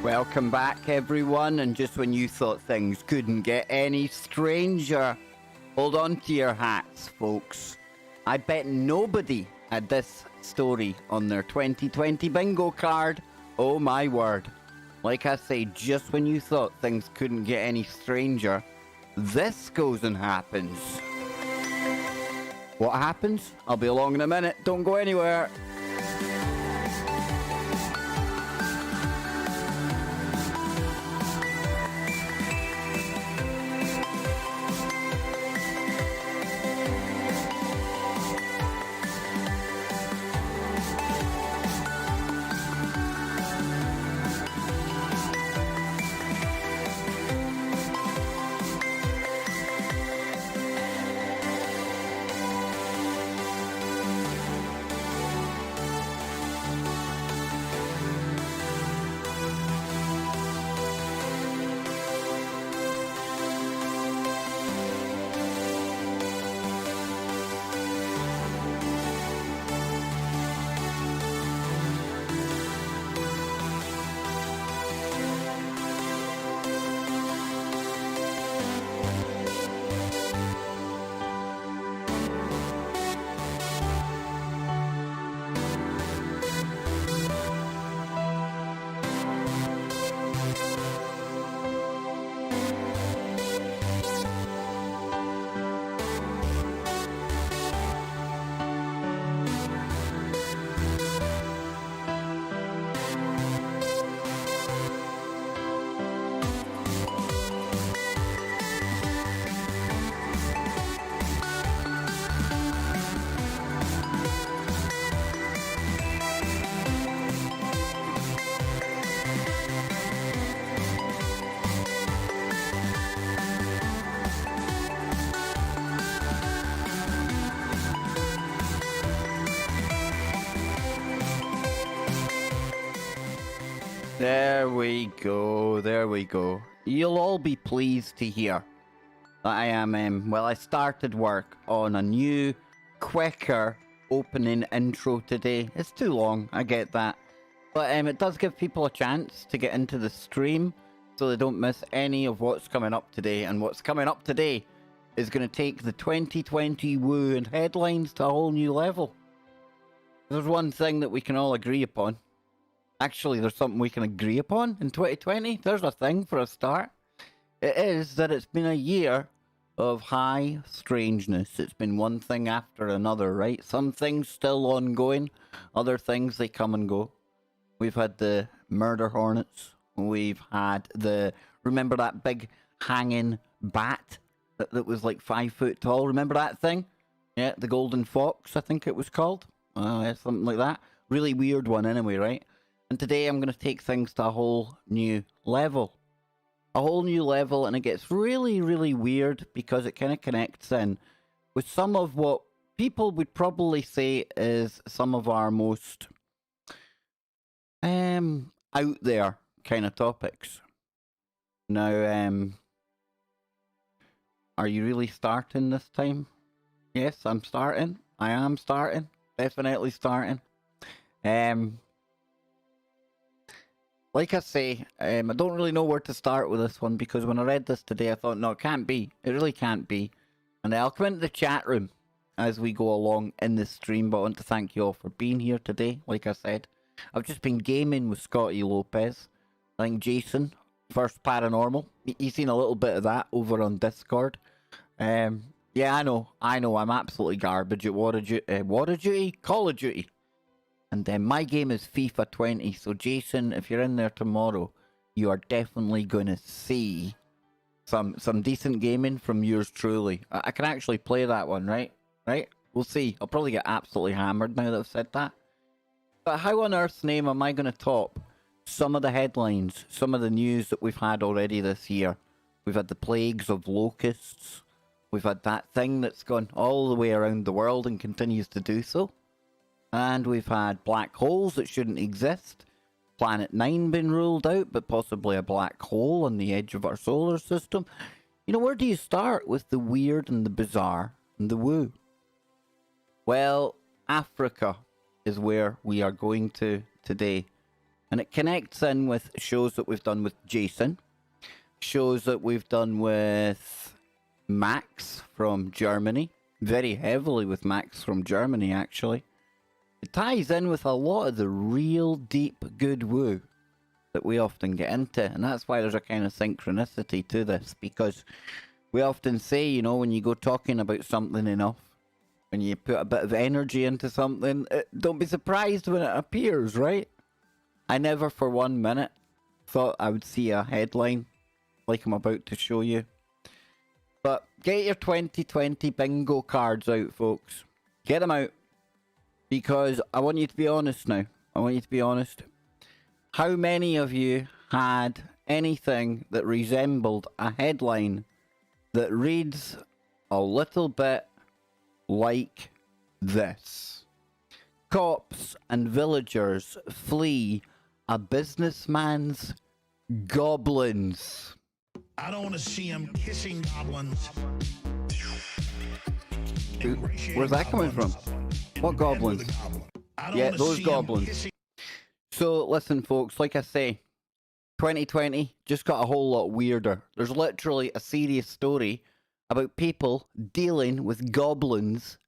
Welcome back, everyone. And just when you thought things couldn't get any stranger, hold on to your hats, folks. I bet nobody had this story on their 2020 bingo card. Oh my word. Like I say, just when you thought things couldn't get any stranger, this goes and happens. What happens? I'll be along in a minute. Don't go anywhere. There we go, there we go. You'll all be pleased to hear that I am, well, I started work on a new, quicker opening intro today. It's too long, I get that. But it does give people a chance to get into the stream so they don't miss any of what's coming up today. And what's coming up today is going to take the 2020 woo and headlines to a whole new level. There's one thing that we can all agree upon. Actually, there's something we can agree upon in 2020. There's a thing for a start. It is that it's been a year of high strangeness. It's been one thing after another, right? Some things still ongoing. Other things, they come and go. We've had the murder hornets. We've had the... Remember that big hanging bat that was like 5 foot tall? Remember that thing? Yeah, the golden fox, I think it was called. Something like that. Really weird one anyway, right? And today I'm going to take things to a whole new level. A whole new level, and it gets really, really weird because it kind of connects in with some of what people would probably say is some of our most out there kind of topics. Now, are you really starting this time? Yes, I'm starting. I am starting. Definitely starting. Like I say, I don't really know where to start with this one because when I read this today, I thought, no, it can't be. It really can't be. And I'll come into the chat room as we go along in this stream, but I want to thank you all for being here today. Like I said, I've just been gaming with Scotty Lopez. I think Jason, First Paranormal. He's seen a little bit of that over on Discord. Yeah, I know. I'm absolutely garbage at Call of Duty. And then my game is FIFA 20. So Jason, if you're in there tomorrow, you are definitely going to see some decent gaming from yours truly. I can actually play that one, right? Right? We'll see. I'll probably get absolutely hammered now that I've said that. But how on earth's name am I going to top some of the headlines, some of the news that we've had already this year? We've had the plagues of locusts. We've had that thing that's gone all the way around the world and continues to do so. And we've had black holes that shouldn't exist. Planet 9 been ruled out, but possibly a black hole on the edge of our solar system. You know, where do you start with the weird and the bizarre and the woo? Well, Africa is where we are going to today. And it connects in with shows that we've done with Jason, shows that we've done with Max from Germany, very heavily with Max from Germany, actually. It ties in with a lot of the real deep good woo that we often get into, and that's why there's a kind of synchronicity to this, because we often say, you know, when you go talking about something enough, when you put a bit of energy into something, don't be surprised when it appears, right? I never for 1 minute thought I would see a headline like I'm about to show you. But get your 2020 bingo cards out, folks. Get them out. Because I want you to be honest now. I want you to be honest. How many of you had anything that resembled a headline that reads a little bit like this? Cops and villagers flee a businessman's goblins. I don't want to see him kissing goblins. Where's that coming from? What goblins? Yeah, those goblins. So, listen, folks, like I say, 2020 just got a whole lot weirder. There's literally a serious story about people dealing with goblins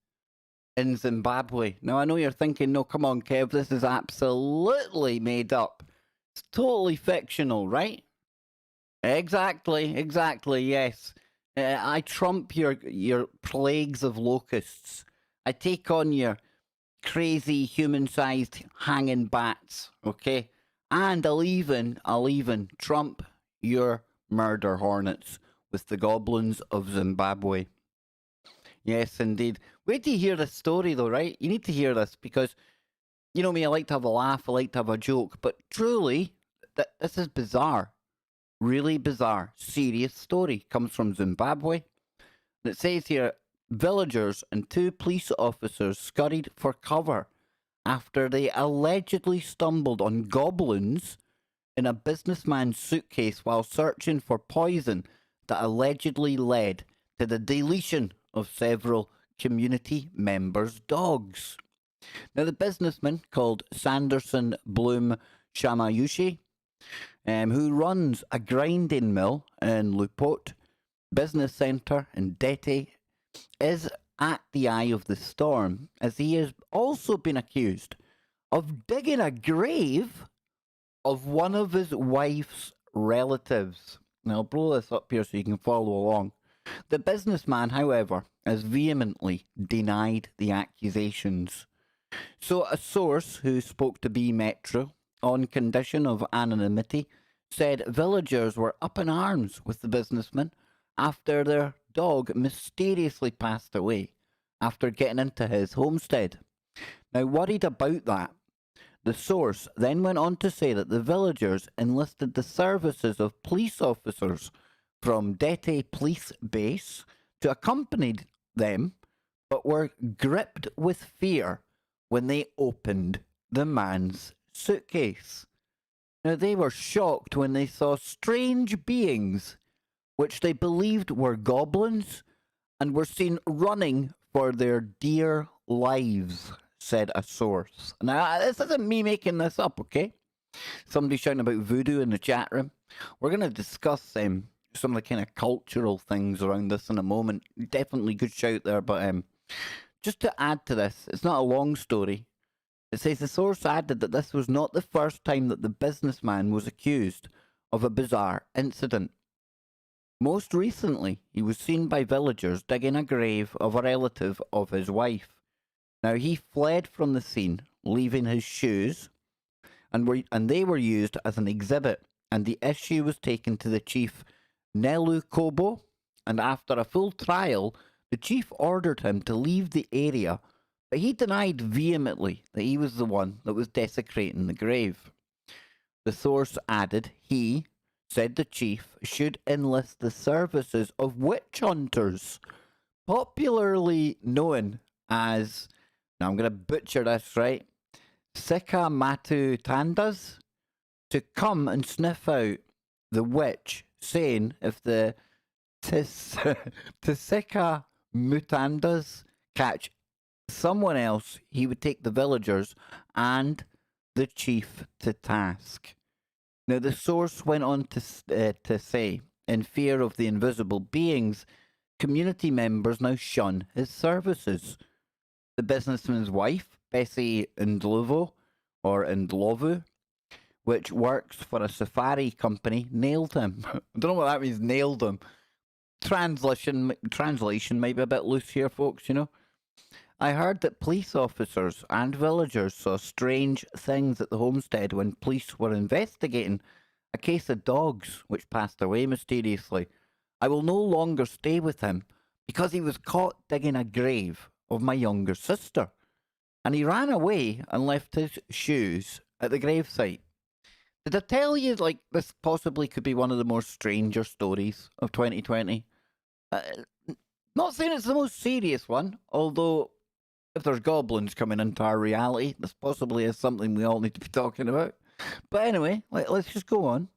in Zimbabwe. Now, I know you're thinking, no, come on, Kev, this is absolutely made up. It's totally fictional, right? Exactly, yes. I trump your plagues of locusts. I take on your crazy human-sized hanging bats, okay? And I'll even trump your murder hornets with the goblins of Zimbabwe. Yes, indeed. Wait till you hear this story, though, right? You need to hear this because, you know me, I like to have a laugh, I like to have a joke, but truly, this is bizarre. Really bizarre, serious story. Comes from Zimbabwe. And it says here, villagers and 2 police officers scurried for cover after they allegedly stumbled on goblins in a businessman's suitcase while searching for poison that allegedly led to the deletion of several community members' dogs. Now, the businessman, called Sanderson Bloom Shamayushi, who runs a grinding mill in Lupot Business Centre in Dete, is at the eye of the storm, as he has also been accused of digging a grave of one of his wife's relatives. Now, I'll blow this up here so you can follow along. The businessman, however, has vehemently denied the accusations. So a source who spoke to B Metro on condition of anonymity said villagers were up in arms with the businessman after their dog mysteriously passed away after getting into his homestead. Now, worried about that, the source then went on to say that the villagers enlisted the services of police officers from Dete Police Base to accompany them, but were gripped with fear when they opened the man's suitcase. Now, they were shocked when they saw strange beings, which they believed were goblins, and were seen running for their dear lives, said a source. Now, this isn't me making this up, okay? Somebody shouting about voodoo in the chat room. We're going to discuss some of the kind of cultural things around this in a moment. Definitely good shout there, but just to add to this, it's not a long story. It says the source added that this was not the first time that the businessman was accused of a bizarre incident. Most recently, he was seen by villagers digging a grave of a relative of his wife. Now, he fled from the scene, leaving his shoes, and they were used as an exhibit, and the issue was taken to the chief Nelu Kobo, and after a full trial, the chief ordered him to leave the area, but he denied vehemently that he was the one that was desecrating the grave. The source added he, said the chief, should enlist the services of witch hunters, popularly known as, now I'm going to butcher this, right, Sika Matu Tandas, to come and sniff out the witch, saying if the Tsika Mutandas catch someone else, he would take the villagers and the chief to task. Now, the source went on to say, in fear of the invisible beings, community members now shun his services. The businessman's wife, Bessie Ndlovu, or Ndlovu, which works for a safari company, nailed him. I don't know what that means, nailed him. Translation might be a bit loose here, folks, you know. I heard that police officers and villagers saw strange things at the homestead when police were investigating a case of dogs which passed away mysteriously. I will no longer stay with him because he was caught digging a grave of my younger sister, and he ran away and left his shoes at the gravesite. Did I tell you, like, this possibly could be one of the more stranger stories of 2020? Not saying it's the most serious one, although if there's goblins coming into our reality, this possibly is something we all need to be talking about. But anyway, let's just go on.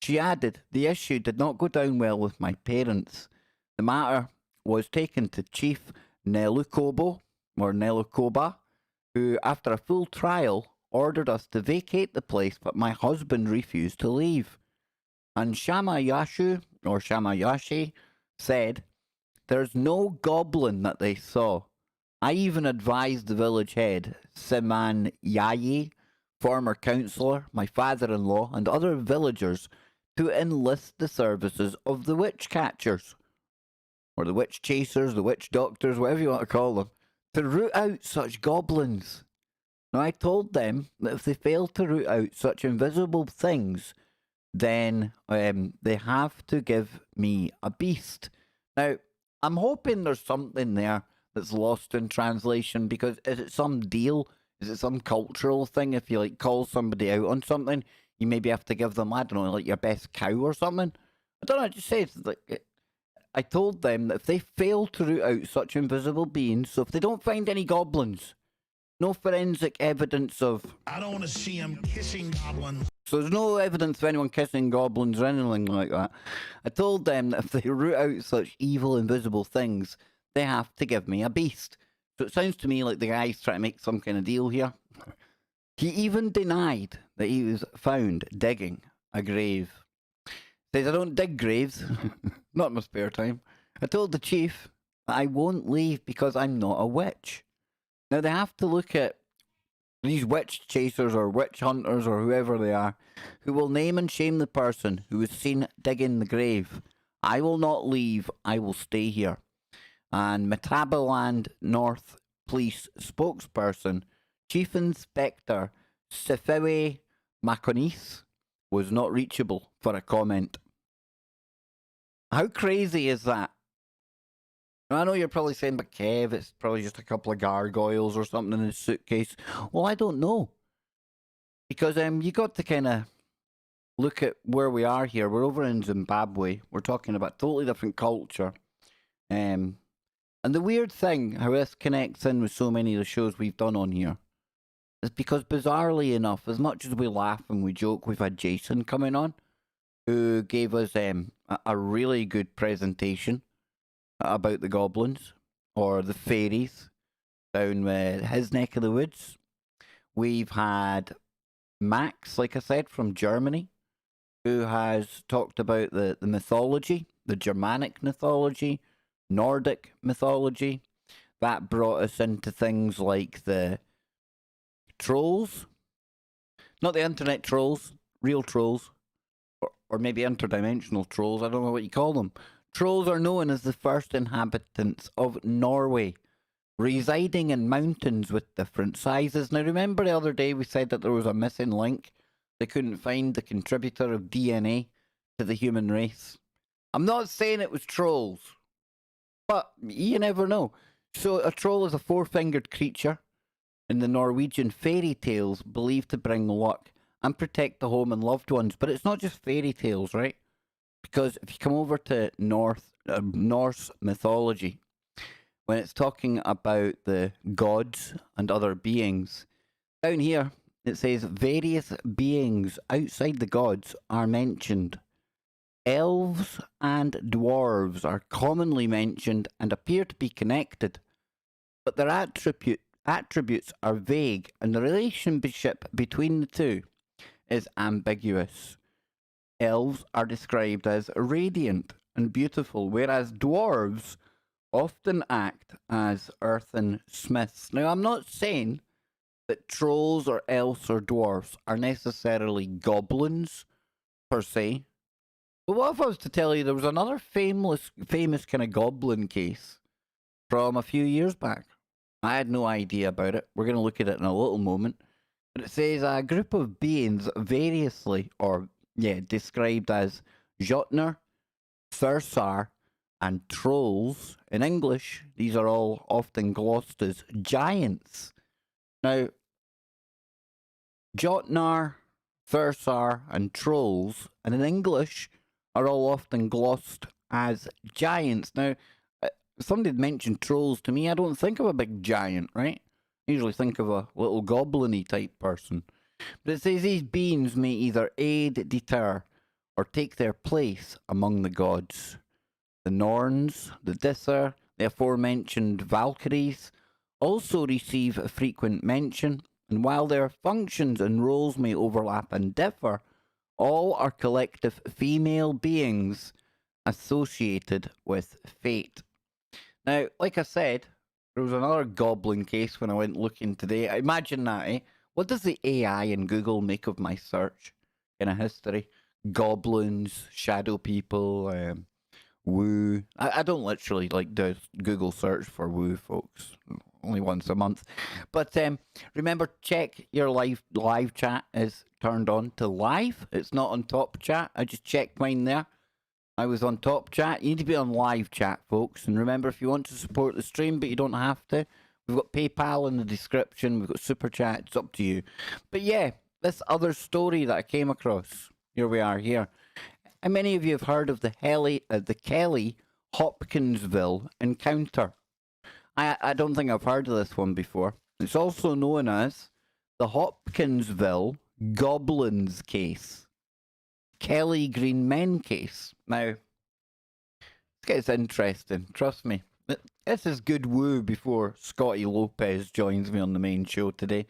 She added, the issue did not go down well with my parents. The matter was taken to Chief Nelukobo, or Nelukoba, who, after a full trial, ordered us to vacate the place, but my husband refused to leave. And Shamayashu, or Shamayashi, said, there's no goblin that they saw. I even advised the village head, Siman Yayi, former councillor, my father-in-law, and other villagers to enlist the services of the witch catchers, or the witch chasers, the witch doctors, whatever you want to call them, to root out such goblins. Now, I told them that if they fail to root out such invisible things, then they have to give me a beast. Now, I'm hoping there's something there that's lost in translation, because is it some deal? Is it some cultural thing? If you, like, call somebody out on something, you maybe have to give them, I don't know, like your best cow or something? I don't know, it just says, like, I told them that if they fail to root out such invisible beings, so if they don't find any goblins, no forensic evidence of... I don't want to see him kissing goblins. So there's no evidence of anyone kissing goblins or anything like that. I told them that if they root out such evil, invisible things, they have to give me a beast. So it sounds to me like the guy's trying to make some kind of deal here. He even denied that he was found digging a grave. Says, I don't dig graves. Not in my spare time. I told the chief that I won't leave because I'm not a witch. Now they have to look at these witch chasers or witch hunters or whoever they are, who will name and shame the person who was seen digging the grave. I will not leave. I will stay here. And Metabaland North Police spokesperson, Chief Inspector Sifiwe Makonis, was not reachable for a comment. How crazy is that? I know you're probably saying, but Kev, it's probably just a couple of gargoyles or something in his suitcase. Well, I don't know. Because you got to kind of look at where we are here. We're over in Zimbabwe. We're talking about totally different culture. And the weird thing, how this connects in with so many of the shows we've done on here, is because bizarrely enough, as much as we laugh and we joke, we've had Jason coming on, who gave us a really good presentation about the goblins, or the fairies, down his neck of the woods. We've had Max, like I said, from Germany, who has talked about the mythology, the Germanic mythology, Nordic mythology. That brought us into things like the trolls. Not the internet trolls, real trolls. Or maybe interdimensional trolls, I don't know what you call them. Trolls are known as the first inhabitants of Norway, residing in mountains with different sizes. Now remember the other day we said that there was a missing link? They couldn't find the contributor of DNA to the human race. I'm not saying it was trolls, but you never know. So a troll is a four-fingered creature in the Norwegian fairy tales believed to bring luck and protect the home and loved ones. But it's not just fairy tales, right? Because if you come over to Norse mythology, when it's talking about the gods and other beings, down here it says various beings outside the gods are mentioned. Elves and dwarves are commonly mentioned and appear to be connected, but their attributes are vague and the relationship between the two is ambiguous. Elves are described as radiant and beautiful, whereas dwarves often act as earthen smiths. Now, I'm not saying that trolls or elves or dwarfs are necessarily goblins per se. But what if I was to tell you there was another famous kind of goblin case from a few years back? I had no idea about it. We're going to look at it in a little moment. But it says a group of beings described as Jotner, Thursar, and trolls. In English, these are all often glossed as giants. Now, Jotnar, Thursar, and trolls, and in English, are all often glossed as giants. Now, somebody mentioned trolls to me. I don't think of a big giant, right? I usually think of a little goblin-y type person. But it says these beings may either aid, deter, or take their place among the gods. The Norns, the Disser, the aforementioned Valkyries also receive a frequent mention, and while their functions and roles may overlap and differ, all are collective female beings associated with fate. Now, like I said, there was another goblin case when I went looking today. Imagine that, eh? What does the AI in Google make of my search in a history? Goblins, shadow people, woo. I don't literally do Google search for woo, folks. Only once a month. But remember, check your live chat is turned on to live. It's not on top chat. I just checked mine there. I was on top chat. You need to be on live chat, folks. And remember, if you want to support the stream, but you don't have to, we've got PayPal in the description. We've got Superchat. It's up to you. But yeah, this other story that I came across. Here we are here. How many of you have heard of the Kelly Hopkinsville encounter? I don't think I've heard of this one before. It's also known as the Hopkinsville Goblins case. Kelly Green Men case. Now, this gets interesting, trust me. This is good woo before Scotty Lopez joins me on the main show today.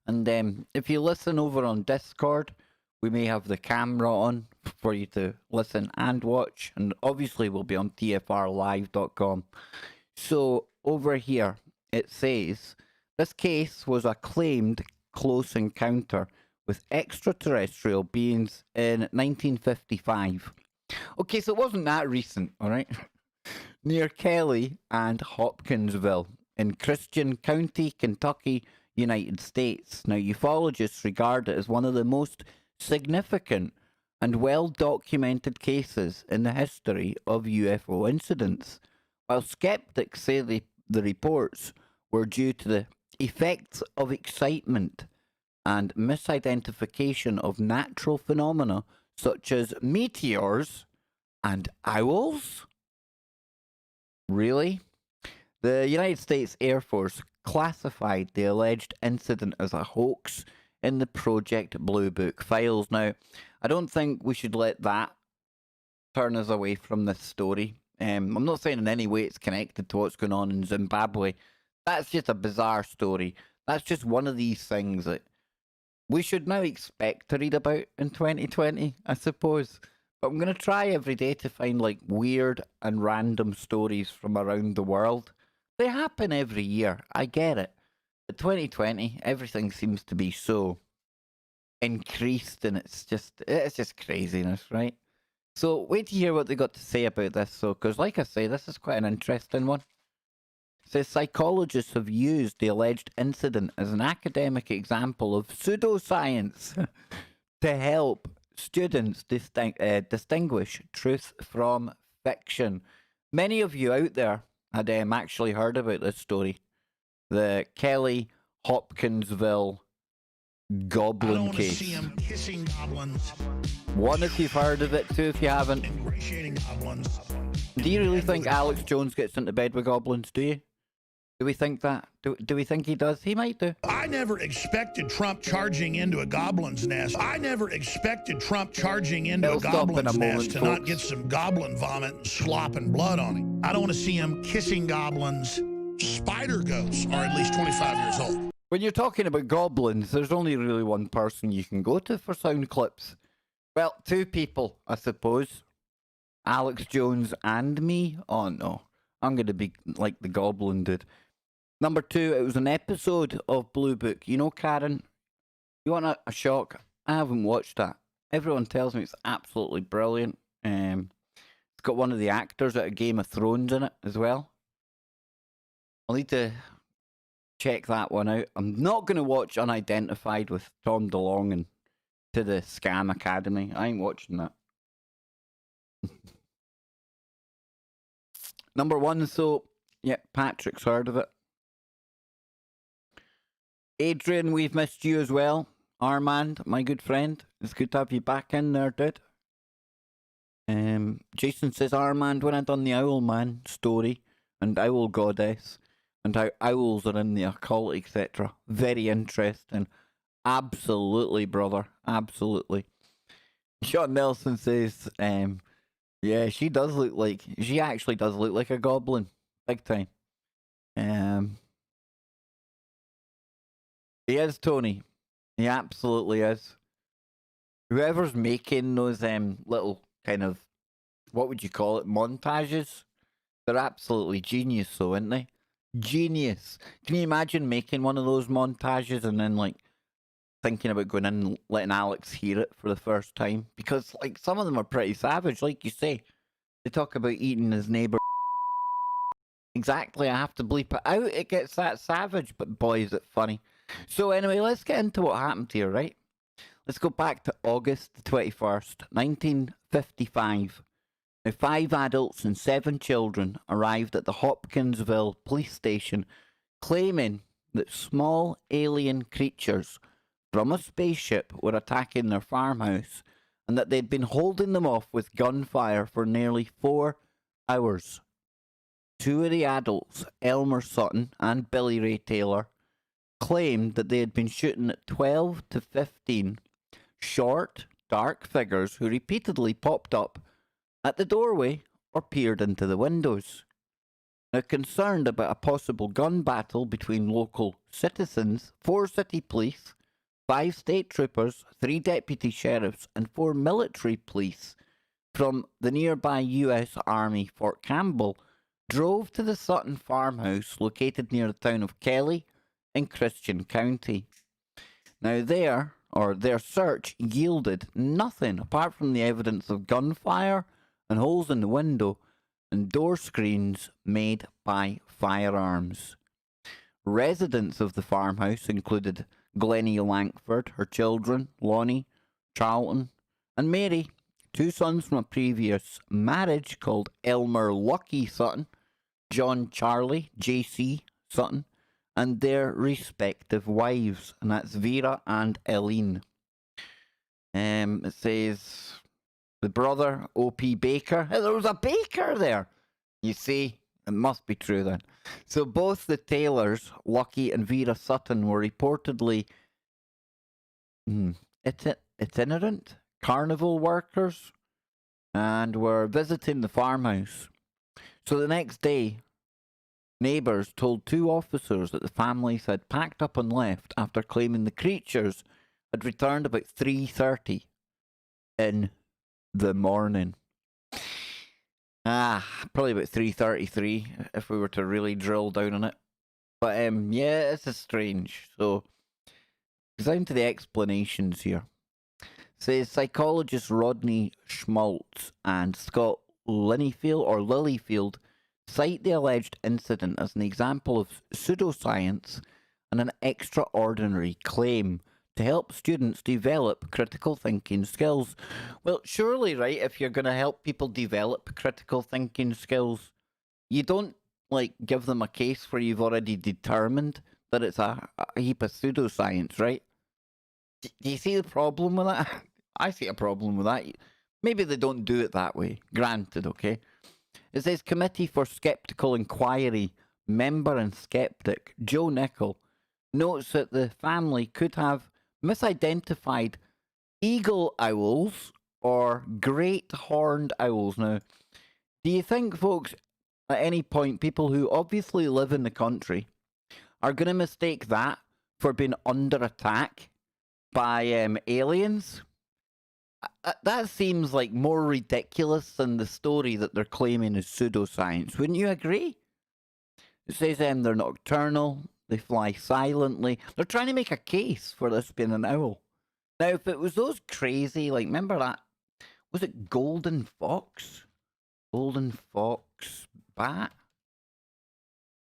And if you listen over on Discord, we may have the camera on for you to listen and watch. And obviously we'll be on tfrlive.com. So over here, it says, this case was a claimed close encounter with extraterrestrial beings in 1955. Okay, so it wasn't that recent, all right? Near Kelly and Hopkinsville in Christian County, Kentucky, United States. Now, ufologists regard it as one of the most significant and well-documented cases in the history of UFO incidents, while skeptics say the reports were due to the effects of excitement and misidentification of natural phenomena such as meteors and owls? Really? The United States Air Force classified the alleged incident as a hoax in the Project Blue Book files. Now, I don't think we should let that turn us away from this story. I'm not saying in any way it's connected to what's going on in Zimbabwe. That's just a bizarre story. That's just one of these things that we should now expect to read about in 2020, I suppose. But I'm going to try every day to find weird and random stories from around the world. They happen every year, I get it. But 2020, everything seems to be so increased, and it's just craziness, right? So wait to hear what they got to say about this, so because like I say, this is quite an interesting one. It says psychologists have used the alleged incident as an academic example of pseudoscience to help students distinguish truth from fiction. Many of you out there had actually heard about this story. The Kelly Hopkinsville Goblin case. See him kissing goblins. One if you've heard of it, two if you haven't. Ingratiating goblins. Do you really think Alex Jones gets into bed with goblins, do you? Do we think that? Do we think he does? He might do. I never expected Trump charging into a goblin's nest. I never expected Trump charging into a goblin's nest to not get some goblin vomit and slop and blood on him. I don't want to see him kissing goblins, spider ghosts are at least 25 years old. When you're talking about goblins, there's only really one person you can go to for sound clips. Well, two people, I suppose. Alex Jones and me. Oh no, I'm going to be like the goblin dude. Number two, it was an episode of Blue Book. You know, Karen, you want a shock? I haven't watched that. Everyone tells me it's absolutely brilliant. It's got one of the actors out of Game of Thrones in it as well. I'll need to check that one out. I'm not going to watch Unidentified with Tom DeLonge and To the Scam Academy. I ain't watching that. Number one, so, yeah, Patrick's heard of it. Adrian, we've missed you as well. Armand, my good friend. It's good to have you back in there, dude. Jason says, Armand, when I done the Owl Man story and Owl Goddess and how owls are in the occult, etc. Very interesting. Absolutely, brother. Absolutely. Sean Nelson says, yeah, she actually does look like a goblin. Big time. He is, Tony. He absolutely is. Whoever's making those little kind of, what would you call it, montages, they're absolutely genius, though, aren't they? Genius. Can you imagine making one of those montages and then, like, thinking about going in and letting Alex hear it for the first time? Because, like, some of them are pretty savage, like you say. They talk about eating his neighbour. Exactly, I have to bleep it out. It gets that savage, but boy, is it funny. So anyway, let's get into what happened here, right? Let's go back to August the 21st, 1955. Now, 5 adults and 7 children arrived at the Hopkinsville police station claiming that small alien creatures from a spaceship were attacking their farmhouse and that they'd been holding them off with gunfire for nearly 4 hours. 2 of the adults, Elmer Sutton and Billy Ray Taylor, claimed that they had been shooting at 12 to 15 short, dark figures who repeatedly popped up at the doorway or peered into the windows. Now, concerned about a possible gun battle between local citizens, 4 city police, 5 state troopers, 3 deputy sheriffs, and 4 military police from the nearby U.S. Army Fort Campbell drove to the Sutton farmhouse located near the town of Kelly in Christian County. Now their search yielded nothing apart from the evidence of gunfire and holes in the window and door screens made by firearms. Residents of the farmhouse included Glennie Langford, her children, Lonnie, Charlton, and Mary, 2 sons from a previous marriage called Elmer Lucky Sutton, John Charlie, J.C. Sutton, and their respective wives, and that's Vera and Eileen. It says the brother, O.P. Baker. Hey, there was a baker there! You see, it must be true then. So both the Taylors, Lucky and Vera Sutton, were reportedly itinerant carnival workers and were visiting the farmhouse. So the next day, neighbours told 2 officers that the families had packed up and left after claiming the creatures had returned about 3:30 in the morning. Probably about 3:33 if we were to really drill down on it. But yeah, this is strange. So, down to the explanations here. Says psychologist Rodney Schmaltz and Scott Lilyfield cite the alleged incident as an example of pseudoscience and an extraordinary claim to help students develop critical thinking skills. Well, surely, right, if you're going to help people develop critical thinking skills, you don't, like, give them a case where you've already determined that it's a heap of pseudoscience, right? Do you see the problem with that? I see a problem with that. Maybe they don't do it that way. Granted, okay? It says Committee for Skeptical Inquiry member and skeptic Joe Nickel notes that the family could have misidentified eagle owls or great horned owls. Now, do you think, folks, At any point, people who obviously live in the country are going to mistake that for being under attack by aliens. That seems like more ridiculous than the story that they're claiming is pseudoscience. Wouldn't you agree? It says they're nocturnal, they fly silently. They're trying to make a case for this being an owl. Now, if it was those crazy, like, remember that? Was it Golden Fox? Golden Fox bat?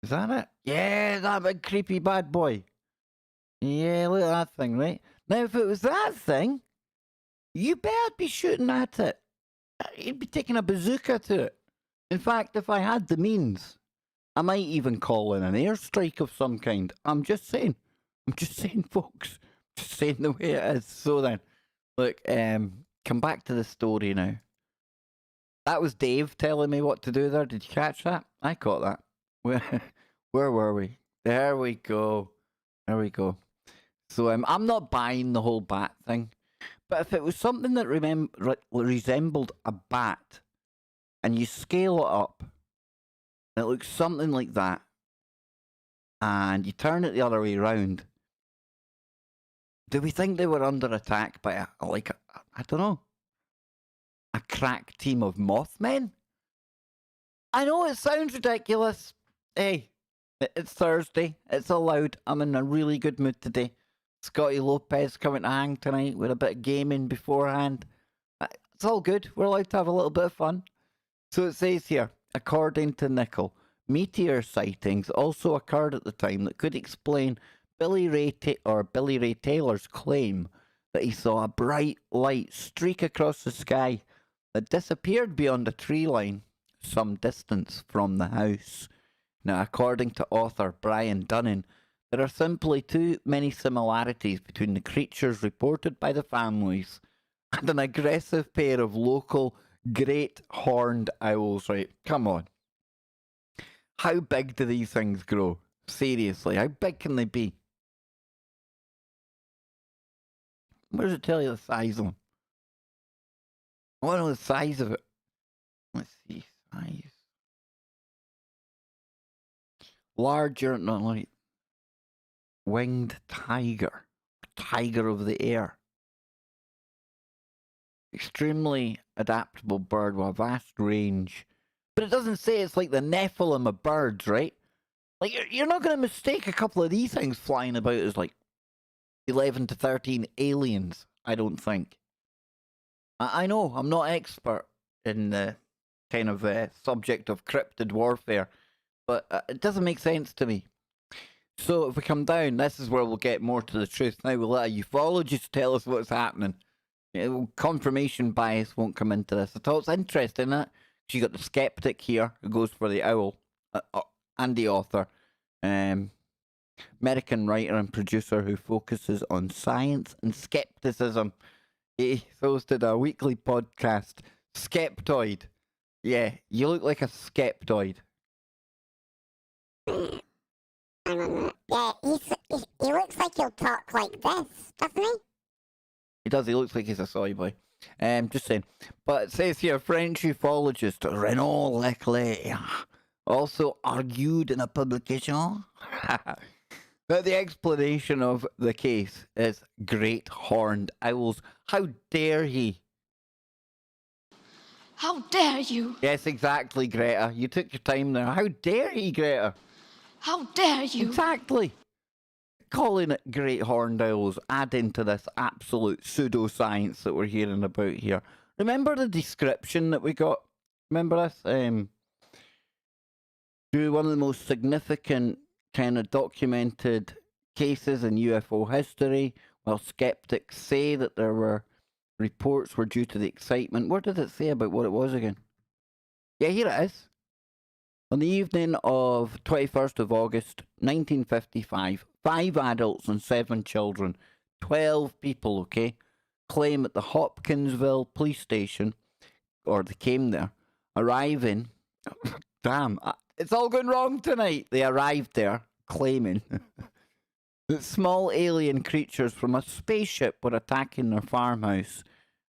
Is that it? Yeah, that big creepy bad boy. Yeah, look at that thing, right? Now, if it was that thing, you better be shooting at it. You'd be taking a bazooka to it. In fact, if I had the means, I might even call in an airstrike of some kind. I'm just saying. I'm just saying, folks. Just saying the way it is. So then, look, come back to the story now. That was Dave telling me what to do there. Did you catch that? I caught that. Where were we? There we go. There we go. So I'm not buying the whole bat thing. But if it was something that resembled a bat, and you scale it up, and it looks something like that, and you turn it the other way around, do we think they were under attack by I don't know, a crack team of Mothmen? I know it sounds ridiculous. Hey, it's Thursday. It's allowed. I'm in a really good mood today. Scotty Lopez coming to hang tonight with a bit of gaming beforehand. It's all good. We're allowed to have a little bit of fun. So it says here, according to Nickel, meteor sightings also occurred at the time that could explain Billy Ray Taylor's claim that he saw a bright light streak across the sky that disappeared beyond a tree line some distance from the house. Now, according to author Brian Dunning, there are simply too many similarities between the creatures reported by the families and an aggressive pair of local great horned owls. Right, come on. How big do these things grow? Seriously, how big can they be? Where does it tell you the size of them? I want to know the size of it. Let's see, size. Larger, not like winged tiger. Tiger of the air. Extremely adaptable bird with a vast range. But it doesn't say it's like the Nephilim of birds, right? Like, you're not going to mistake a couple of these things flying about as like 11 to 13 aliens, I don't think. I know, I'm not expert in the kind of subject of cryptid warfare, but it doesn't make sense to me. So if we come down, this is where we'll get more to the truth. Now we'll let a ufologist tell us what's happening. Confirmation bias won't come into this at all. It's interesting, isn't it? You got the skeptic here who goes for the owl, and the author, American writer and producer who focuses on science and skepticism. He hosted a weekly podcast, Skeptoid. Yeah, you look like a skeptoid. Yeah, he looks like he'll talk like this, doesn't he? He does, he looks like he's a soy boy. Just saying. But it says here, French ufologist Renaud Leclerc also argued in a publication that the explanation of the case is great horned owls. How dare he? How dare you? Yes, exactly, Greta. You took your time there. How dare he, Greta? How dare you? Exactly. Calling it great horned owls, adding to this absolute pseudoscience that we're hearing about here. Remember the description that we got? Remember this? One of the most significant kind of documented cases in UFO history. While skeptics say that there were reports were due to the excitement. What did it say about what it was again? Yeah, here it is. On the evening of 21st of August, 1955, 5 adults and 7 children, 12 people, okay, claim at the Hopkinsville police station, or they came there, arriving, damn, it's all going wrong tonight. They arrived there, claiming that small alien creatures from a spaceship were attacking their farmhouse,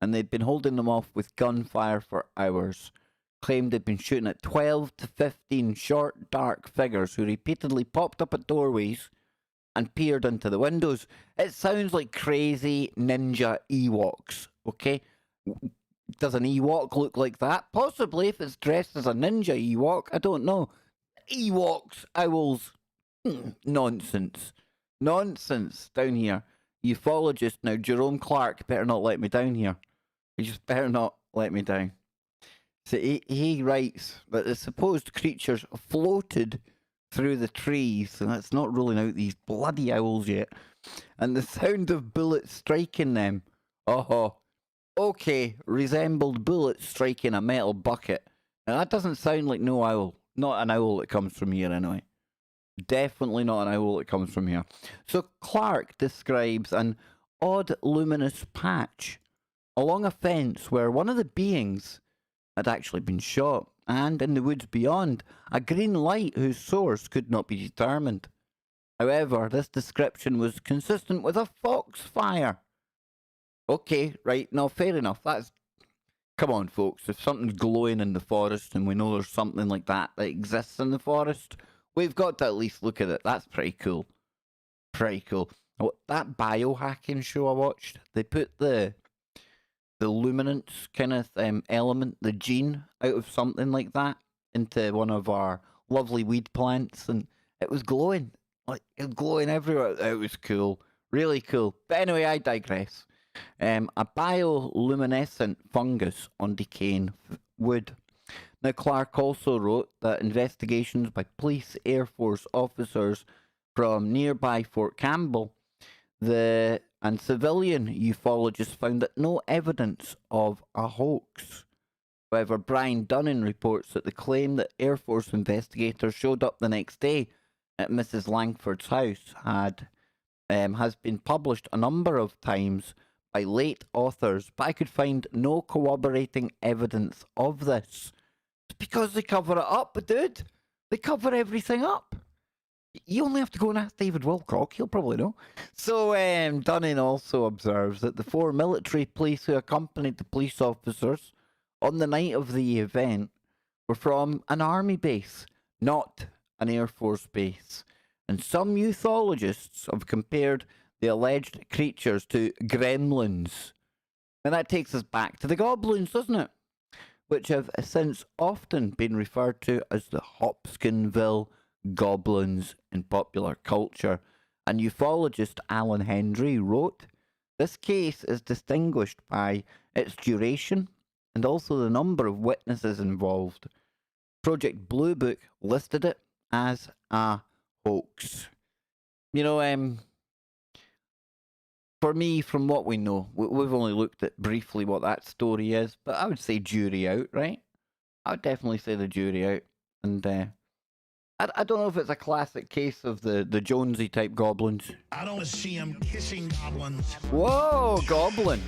and they'd been holding them off with gunfire for hours. claimed they'd been shooting at 12 to 15 short, dark figures who repeatedly popped up at doorways and peered into the windows. It sounds like crazy ninja Ewoks, okay? Does an Ewok look like that? Possibly, if it's dressed as a ninja Ewok. I don't know. Ewoks, owls. Nonsense. Nonsense down here. Ufologist now, Jerome Clark, better not let me down here. You just better not let me down. So he writes that the supposed creatures floated through the trees, and that's not ruling out these bloody owls yet. And the sound of bullets striking them, okay, resembled bullets striking a metal bucket. Now that doesn't sound like no owl. Not an owl that comes from here anyway. Definitely not an owl that comes from here. So Clark describes an odd luminous patch along a fence where one of the beings had actually been shot, and in the woods beyond, a green light whose source could not be determined. However, this description was consistent with a foxfire. Okay, right, no, fair enough. Come on, folks. If something's glowing in the forest and we know there's something like that exists in the forest, we've got to at least look at it. That's pretty cool. Pretty cool. That biohacking show I watched, they put the luminance kind of element, the gene, out of something like that into one of our lovely weed plants, and it was glowing. Like, it was glowing everywhere. It was cool. Really cool. But anyway, I digress. A bioluminescent fungus on decaying wood. Now, Clark also wrote that investigations by police, Air Force officers from nearby Fort Campbell and civilian ufologists found that no evidence of a hoax. However, Brian Dunning reports that the claim that Air Force investigators showed up the next day at Mrs. Langford's house has been published a number of times by late authors, but I could find no corroborating evidence of this. It's because they cover it up, dude. They cover everything up. You only have to go and ask David Wilcock, he'll probably know. So, Dunning also observes that the 4 military police who accompanied the police officers on the night of the event were from an army base, not an Air Force base. And some ufologists have compared the alleged creatures to gremlins. And that takes us back to the goblins, doesn't it? Which have since often been referred to as the Hopkinsville goblins in popular culture. And ufologist Alan Hendry wrote, this case is distinguished by its duration and also the number of witnesses involved. Project Blue Book listed it as a hoax. You know, for me, from what we know, we've only looked at briefly what that story is, but I would say jury out, right? I would definitely say the jury out. And I don't know if it's a classic case of the Jonesy type goblins. I don't see him kissing goblins. Whoa, goblin!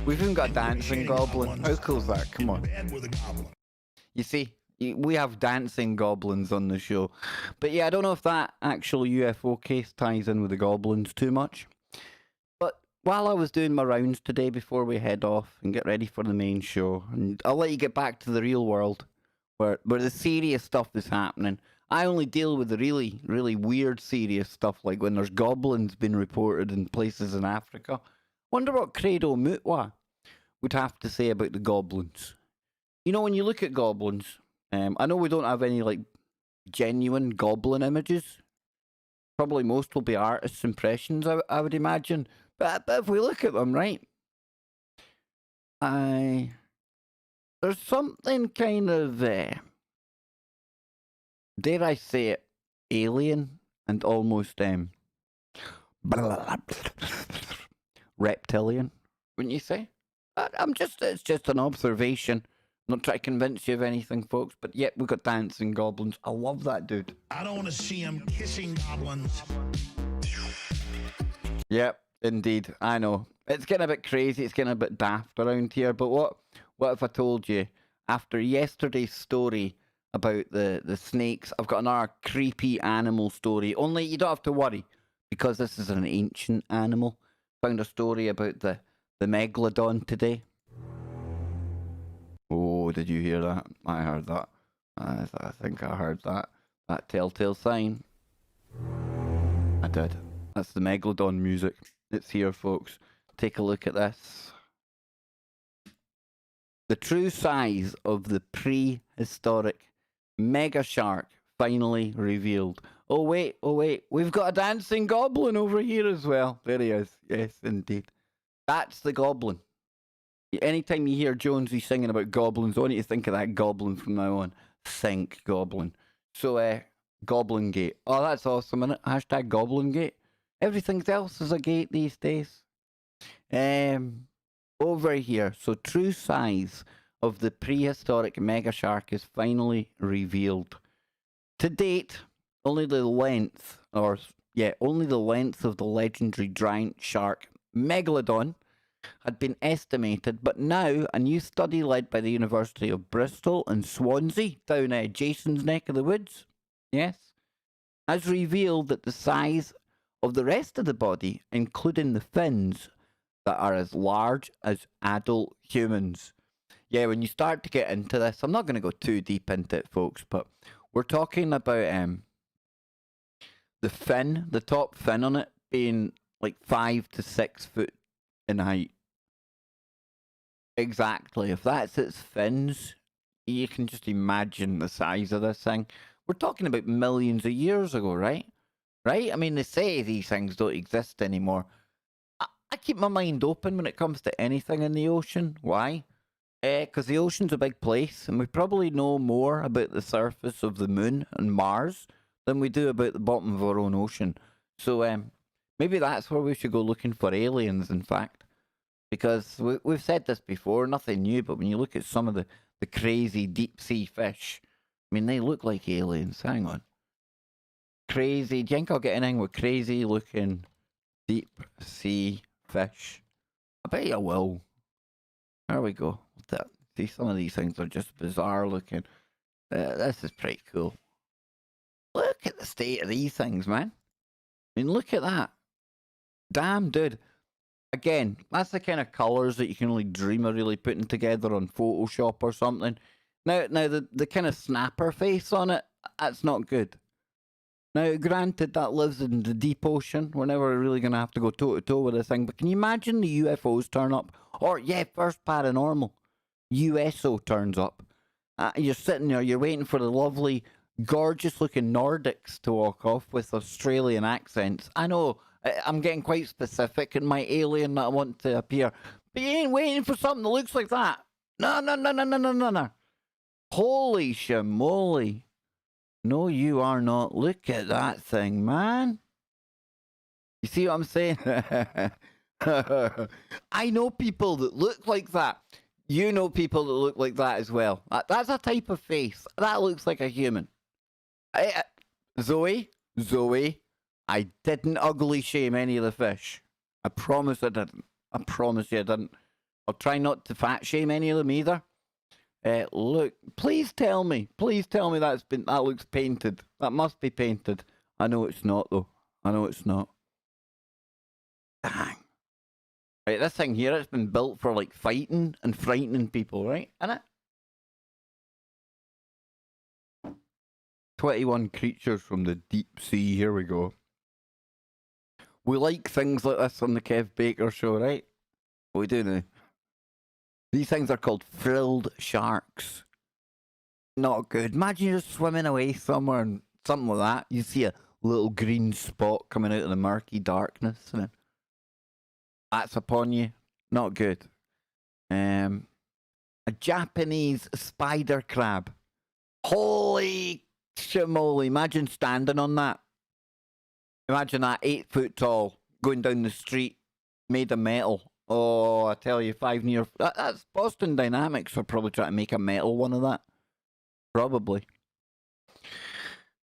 We've even got dancing goblin. How cool is that? Come on. You see, we have dancing goblins on the show. But yeah, I don't know if that actual UFO case ties in with the goblins too much. But while I was doing my rounds today before we head off and get ready for the main show, and I'll let you get back to the real world where the serious stuff is happening. I only deal with the really, really weird serious stuff, like when there's goblins being reported in places in Africa. Wonder what Credo Mutwa would have to say about the goblins. You know, when you look at goblins, I know we don't have any, like, genuine goblin images. Probably most will be artists' impressions, I would imagine. But if we look at them, right, there's something kind of, dare I say it, alien and almost reptilian, wouldn't you say? It's just an observation. I'm not trying to convince you of anything, folks, but yet we've got dancing goblins. I love that, dude. I don't want to see him kissing goblins. Yep, indeed. I know. It's getting a bit crazy. It's getting a bit daft around here. But what if I told you, after yesterday's story about the snakes, I've got another creepy animal story. Only you don't have to worry, because this is an ancient animal. Found a story about the megalodon today. Oh Oh, did you hear that? I heard that. I think I heard that. That telltale sign. I did. That's the Megalodon music. It's here, folks. Take a look at this. The true size of the prehistoric mega shark finally revealed. Oh wait, we've got a dancing goblin over here as well. There he is. Yes, indeed. That's the goblin. Anytime you hear Jonesy singing about goblins, I want you to think of that goblin from now on. Think goblin. So, Goblin Gate. Oh, that's awesome, isn't it? Hashtag Goblin Gate. Everything else is a gate these days. Over here. So, true size of the prehistoric mega shark is finally revealed. To date, only the length of the legendary giant shark Megalodon had been estimated, but now a new study led by the University of Bristol and Swansea, down Jason's neck of the woods, yes, has revealed that the size of the rest of the body, including the fins, that are as large as adult humans. Yeah, when you start to get into this, I'm not going to go too deep into it, folks, but we're talking about the fin, the top fin on it, being like 5 to 6 foot in height. Exactly. If that's its fins, you can just imagine the size of this thing. We're talking about millions of years ago, right? Right? I mean, they say these things don't exist anymore. I keep my mind open when it comes to anything in the ocean. Why? Because the ocean's a big place, and we probably know more about the surface of the moon and Mars than we do about the bottom of our own ocean. So, maybe that's where we should go looking for aliens, in fact. Because we've said this before, nothing new, but when you look at some of the crazy deep-sea fish, I mean, they look like aliens. Hang on. Crazy. Do you think I'll get anything with crazy-looking deep-sea fish? I bet you will. There we go. See, some of these things are just bizarre-looking. This is pretty cool. Look at the state of these things, man. I mean, look at that. Damn, dude. Again, that's the kind of colours that you can only dream of really putting together on Photoshop or something. Now the kind of snapper face on it, that's not good. Now, granted, that lives in the deep ocean. We're never really going to have to go toe-to-toe with this thing. But can you imagine the UFOs turn up? Or, yeah, first paranormal. USO turns up. You're sitting there, you're waiting for the lovely, gorgeous-looking Nordics to walk off with Australian accents. I know, I'm getting quite specific in my alien that I want to appear. But you ain't waiting for something that looks like that. No. Holy shamoly. No, you are not. Look at that thing, man. You see what I'm saying? I know people that look like that. You know people that look like that as well. That's a type of face. That looks like a human. Zoe, I didn't ugly shame any of the fish. I promise I didn't. I promise you I didn't. I'll try not to fat shame any of them either. Look, please tell me that looks painted. That must be painted. I know it's not though. I know it's not. Dang. Right, this thing here, it's been built for like fighting and frightening people, right? Isn't it? 21 creatures from the deep sea. Here we go. We like things like this on the Kev Baker show, right? What we do now? These things are called frilled sharks. Not good. Imagine you're just swimming away somewhere and something like that. You see a little green spot coming out of the murky darkness and that's upon you. Not good. A Japanese spider crab. Holy shamoly. Imagine standing on that. Imagine that 8 foot tall going down the street made of metal. Oh, I tell you, that's Boston Dynamics are probably trying to make a metal one of that. Probably.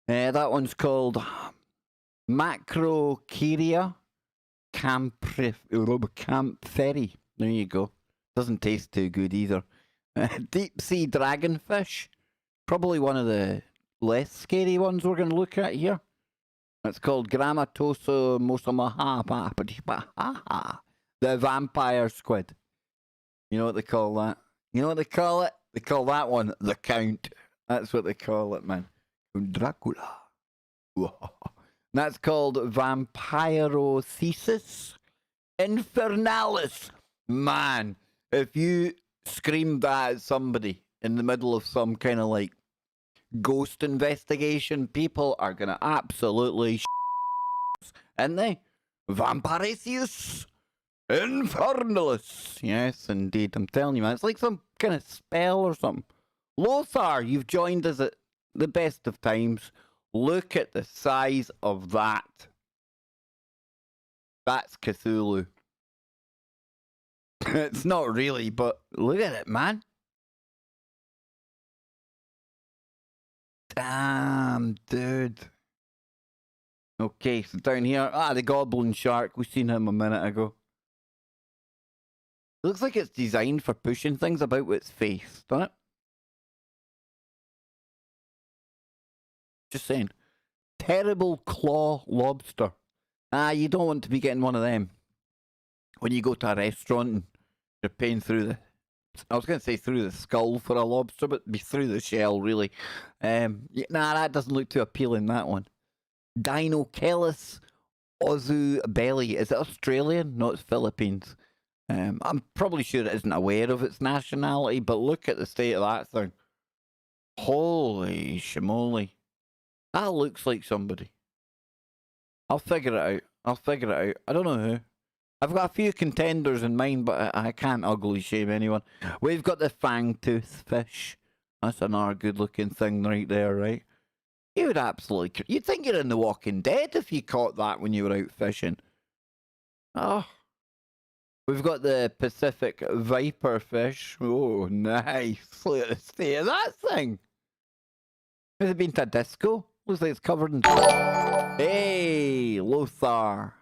That one's called Macrocaria campheri. There you go. Doesn't taste too good either. Deep sea dragonfish. Probably one of the less scary ones we're going to look at here. It's called Gramatosa mosamaha. The vampire squid. You know what they call that? You know what they call it? They call that one the Count. That's what they call it, man. Count Dracula. That's called Vampirothesis Infernalis. Man, if you scream that at somebody in the middle of some kind of like ghost investigation, people are gonna absolutely and they Vampiricius Infernalis. Yes, indeed. I'm telling you, man. It's like some kind of spell or something. Lothar, you've joined us at the best of times. Look at the size of that. That's Cthulhu. It's not really, but look at it, man. Damn, dude. Okay, so down here, the Goblin Shark. We seen him a minute ago. It looks like it's designed for pushing things about with its face, doesn't it? Just saying. Terrible claw lobster. You don't want to be getting one of them when you go to a restaurant and you're paying through the... I was going to say through the skull for a lobster, but be through the shell, really. That doesn't look too appealing, that one. Dinochelys ozubelli. Is it Australian? No, it's Philippines. I'm probably sure it isn't aware of its nationality, but look at the state of that thing. Holy shimoly. That looks like somebody. I'll figure it out. I don't know who. I've got a few contenders in mind, but I can't ugly shame anyone. We've got the fangtooth fish. That's another good looking thing right there, right? You would absolutely... You'd think you're in The Walking Dead if you caught that when you were out fishing. Oh. We've got the Pacific viper fish. Oh, nice. Look at the state of that thing. Has it been to a disco? Looks like it's covered in... Hey, Lothar.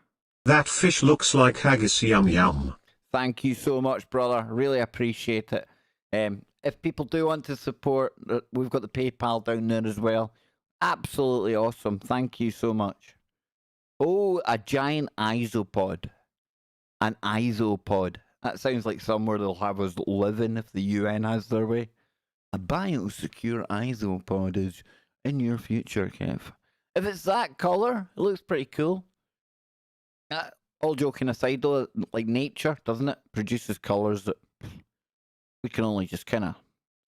That fish looks like haggis, yum yum. Thank you so much, brother. Really appreciate it. If people do want to support, we've got the PayPal down there as well. Absolutely awesome. Thank you so much. Oh, a giant isopod. An isopod. That sounds like somewhere they'll have us live in if the UN has their way. A biosecure isopod is in your future, Kev. If it's that colour, it looks pretty cool. All joking aside, though, like nature, doesn't it? Produces colours that we can only just kind of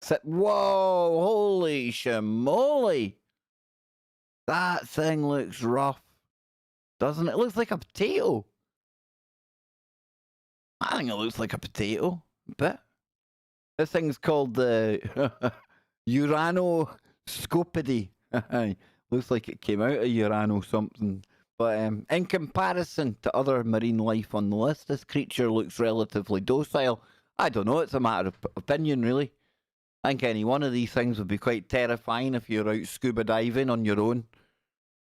sit. Whoa! Holy shimoly! That thing looks rough, doesn't it? It looks like a potato. I think it looks like a potato, but this thing's called the Uranoscopidae. Looks like it came out of Urano something. But in comparison to other marine life on the list, this creature looks relatively docile. I don't know, it's a matter of opinion, really. I think any one of these things would be quite terrifying if you're out scuba diving on your own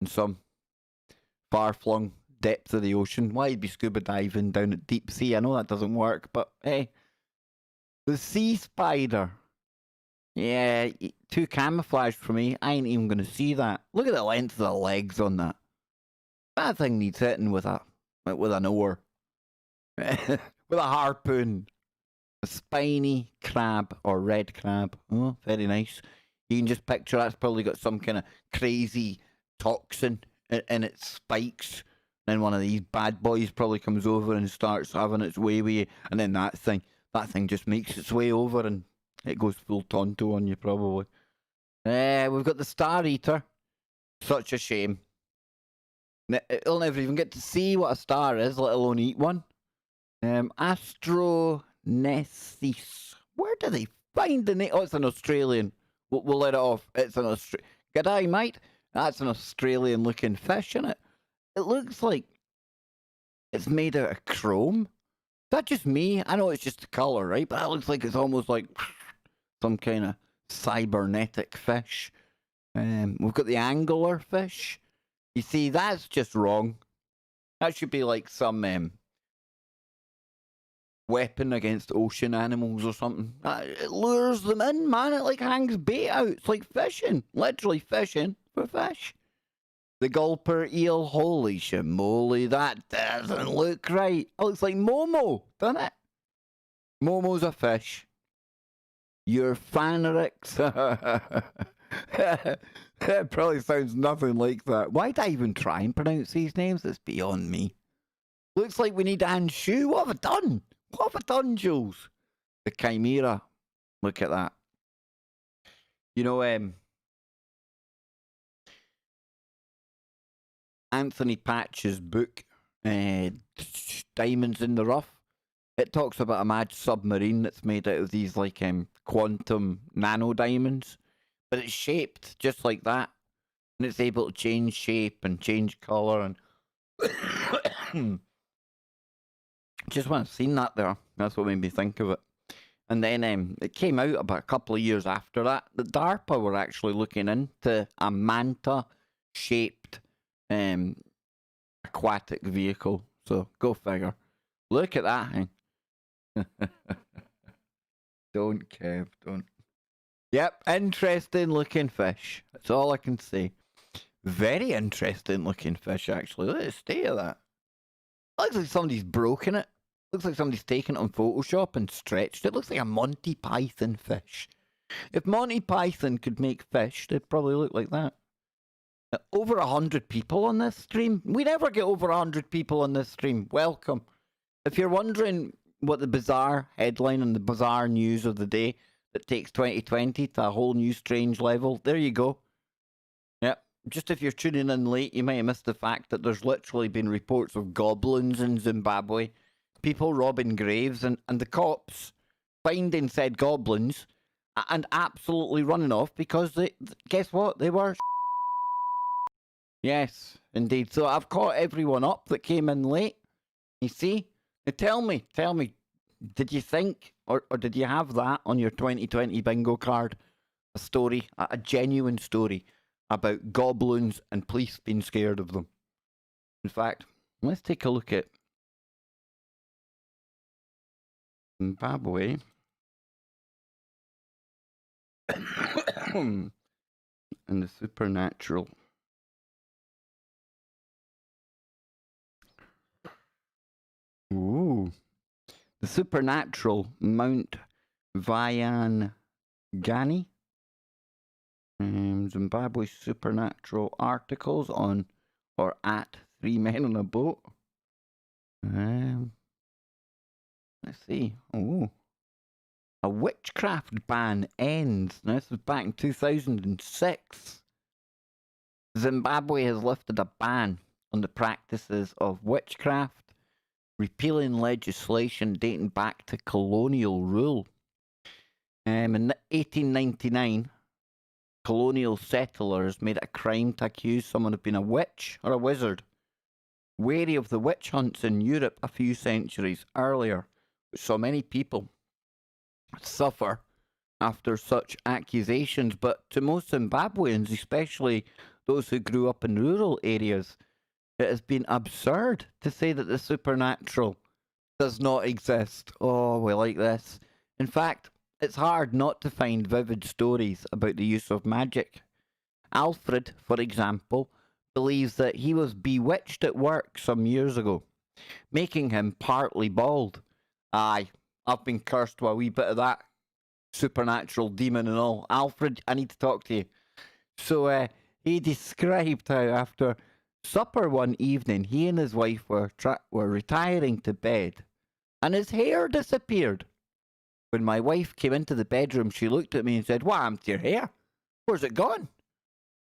in some far-flung depth of the ocean. Why you'd be scuba diving down at deep sea? I know that doesn't work, but hey. The sea spider. Yeah, too camouflaged for me. I ain't even going to see that. Look at the length of the legs on that. That thing needs hitting with an oar. With a harpoon. A spiny crab or red crab. Oh, very nice. You can just picture that's probably got some kind of crazy toxin in its spikes. Then one of these bad boys probably comes over and starts having its way with you. And then that thing just makes its way over and it goes full tonto on you probably. We've got the Star Eater. Such a shame. It'll never even get to see what a star is, let alone eat one. Astronesis. Where do they find the name? Oh, it's an Australian. We'll let it off. It's an Australian. G'day, mate. That's an Australian-looking fish, isn't it? It looks like it's made out of chrome. Is that just me? I know it's just the colour, right? But that looks like it's almost like some kind of cybernetic fish. We've got the angler fish. You see, that's just wrong. That should be like some weapon against ocean animals or something. It lures them in, man. It like hangs bait out. It's like fishing. Literally fishing for fish. The gulper eel. Holy shimoly, that doesn't look right. It looks like Momo, doesn't it? Momo's a fish. Your phanerix. It probably sounds nothing like that. Why'd I even try and pronounce these names? It's beyond me. Looks like we need Anne Shoe. What have I done? What have I done, Jules? The Chimera. Look at that. You know, Anthony Patch's book, Diamonds in the Rough, it talks about a mad submarine that's made out of these, like, quantum nano diamonds. But it's shaped just like that. And it's able to change shape and change colour. And just when I've seen that there, that's what made me think of it. And then it came out about a couple of years after that. The DARPA were actually looking into a manta-shaped aquatic vehicle. So go figure. Look at that thing. Don't, Kev, don't. Yep, interesting looking fish. That's all I can say. Very interesting looking fish, actually. Look at the state of that. Looks like somebody's broken it. Looks like somebody's taken it on Photoshop and stretched it. Looks like a Monty Python fish. If Monty Python could make fish, they'd probably look like that. Over 100 people on this stream? We never get over 100 people on this stream. Welcome. If you're wondering what the bizarre headline and the bizarre news of the day that takes 2020 to a whole new strange level, there you go. Yep. Just if you're tuning in late, you might have missed the fact that there's literally been reports of goblins in Zimbabwe, people robbing graves, and the cops finding said goblins and absolutely running off because guess what? They were Yes, indeed. So I've caught everyone up that came in late. You see? Now tell me, did you think, or did you have that on your 2020 bingo card? A story, a genuine story about goblins and police being scared of them. In fact, let's take a look at Zimbabwe. And the supernatural. Ooh. The supernatural Mount Vyangani. Zimbabwe supernatural articles on or at 3 men on a boat. Let's see. Oh. A witchcraft ban ends. Now, this was back in 2006. Zimbabwe has lifted a ban on the practices of witchcraft, repealing legislation dating back to colonial rule. In 1899, colonial settlers made it a crime to accuse someone of being a witch or a wizard, wary of the witch hunts in Europe a few centuries earlier, which saw many people suffer after such accusations. But to most Zimbabweans, especially those who grew up in rural areas, it has been absurd to say that the supernatural does not exist. Oh, we like this. In fact, it's hard not to find vivid stories about the use of magic. Alfred, for example, believes that he was bewitched at work some years ago, making him partly bald. Aye, I've been cursed with a wee bit of that supernatural demon and all. Alfred, I need to talk to you. So he described how after supper one evening, he and his wife were retiring to bed, and his hair disappeared. When my wife came into the bedroom, she looked at me and said, "What happened to your hair? Where's it gone?"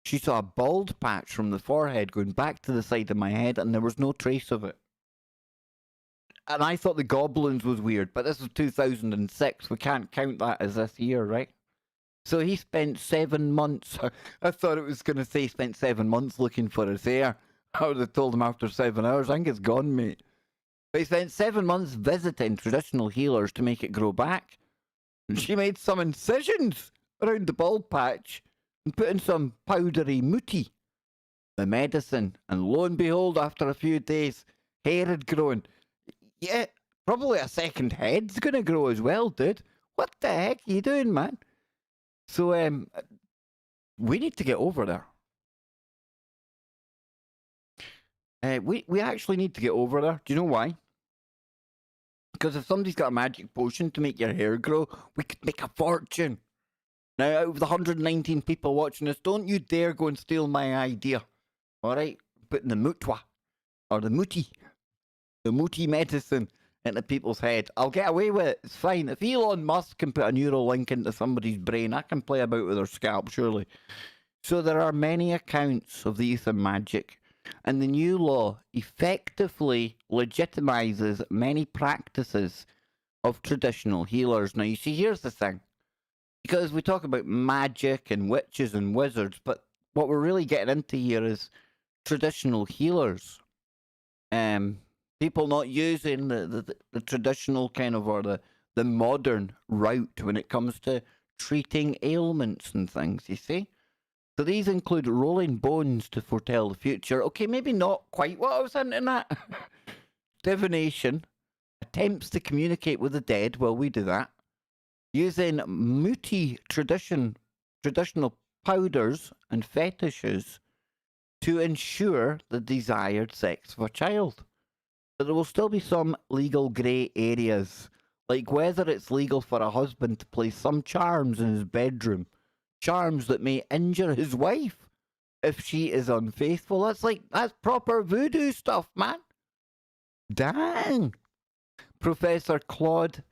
She saw a bald patch from the forehead going back to the side of my head, and there was no trace of it. And I thought the goblins was weird, but this was 2006. We can't count that as this year, right? So he spent 7 months. I thought it was going to say he spent 7 months looking for his hair. I would have told him after 7 hours. I think it's gone, mate. But he spent 7 months visiting traditional healers to make it grow back. And she made some incisions around the bald patch and put in some powdery muti, the medicine. And lo and behold, after a few days, hair had grown. Yeah, probably a second head's going to grow as well, dude. What the heck are you doing, man? So, we need to get over there. We actually need to get over there. Do you know why? Because if somebody's got a magic potion to make your hair grow, we could make a fortune. Now, out of the 119 people watching this, don't you dare go and steal my idea. All right? Putting the mutwa, or the muti medicine into people's head. I'll get away with it. It's fine. If Elon Musk can put a neural link into somebody's brain, I can play about with their scalp, surely. So there are many accounts of the use of magic, and the new law effectively legitimizes many practices of traditional healers. Now, you see, here's the thing. Because we talk about magic and witches and wizards, but what we're really getting into here is traditional healers. People not using the traditional kind of, or the modern route when it comes to treating ailments and things, you see? So these include rolling bones to foretell the future. Okay, maybe not quite what I was hinting at. Divination, attempts to communicate with the dead, well, we do that. Using muti traditional powders and fetishes to ensure the desired sex of a child. But there will still be some legal grey areas, like whether it's legal for a husband to place some charms in his bedroom, charms that may injure his wife if she is unfaithful. That's proper voodoo stuff, man. Dang. Professor Claude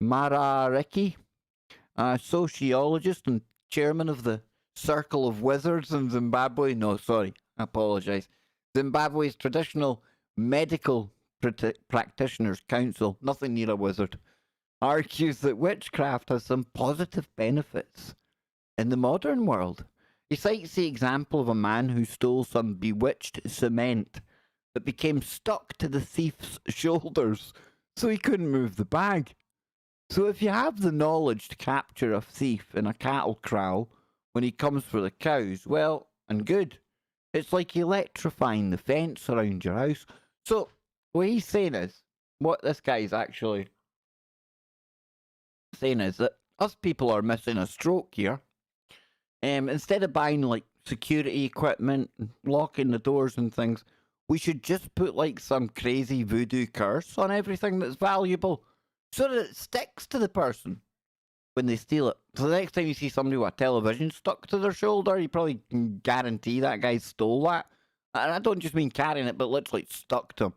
Marareki, a sociologist and chairman of the Circle of Wizards in Zimbabwe. No, sorry, I apologise. Zimbabwe's traditional medical practitioners council, nothing near a wizard, argues that witchcraft has some positive benefits in the modern world. He cites the example of a man who stole some bewitched cement that became stuck to the thief's shoulders, so he couldn't move the bag. So if you have the knowledge to capture a thief in a cattle kraal when he comes for the cows, well and good. It's like electrifying the fence around your house. So what he's saying is, what this guy's actually saying is that us people are missing a stroke here. Instead of buying like security equipment and locking the doors and things, we should just put like some crazy voodoo curse on everything that's valuable, so that it sticks to the person when they steal it. So the next time you see somebody with a television stuck to their shoulder, you probably can guarantee that guy stole that. And I don't just mean carrying it, but literally stuck to him.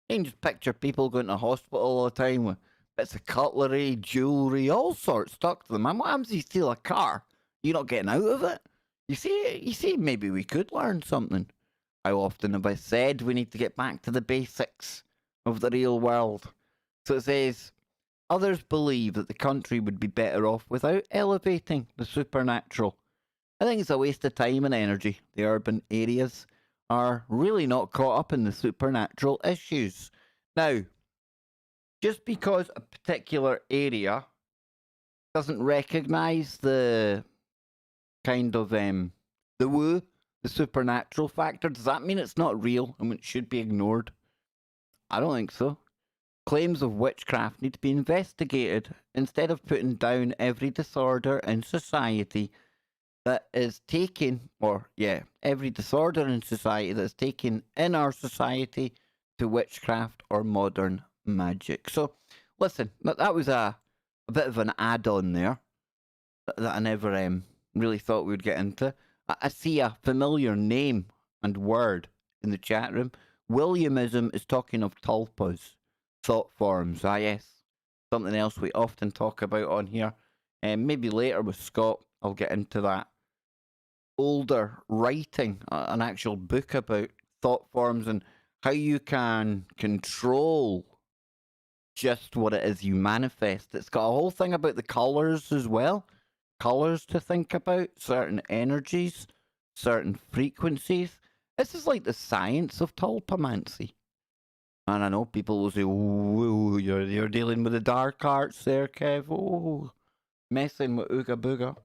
You can just picture people going to hospital all the time with bits of cutlery, jewellery, all sorts stuck to them. And what happens if you steal a car? You're not getting out of it. You see, maybe we could learn something. How often have I said we need to get back to the basics of the real world? So it says, others believe that the country would be better off without elevating the supernatural. I think it's a waste of time and energy. The urban areas are really not caught up in the supernatural issues. Now, just because a particular area doesn't recognise the kind of the woo, the supernatural factor, does that mean it's not real and it should be ignored? I don't think so. Claims of witchcraft need to be investigated instead of putting down every disorder in society that is taken, every disorder in society that is taken in our society to witchcraft or modern magic. So, listen, that was a bit of an add-on there that I never really thought we would get into. I see a familiar name and word in the chat room. Williamism is talking of tulpas, thought forms. Ah, yes. Something else we often talk about on here. Maybe later with Scott, I'll get into that. Older writing, an actual book about thought forms and how you can control just what it is you manifest. It's got a whole thing about the colours as well. Colours to think about, certain energies, certain frequencies. This is like the science of tulpamancy. And I know people will say, oh, you're dealing with the dark arts there, Kev. Oh, messing with Ooga Booga.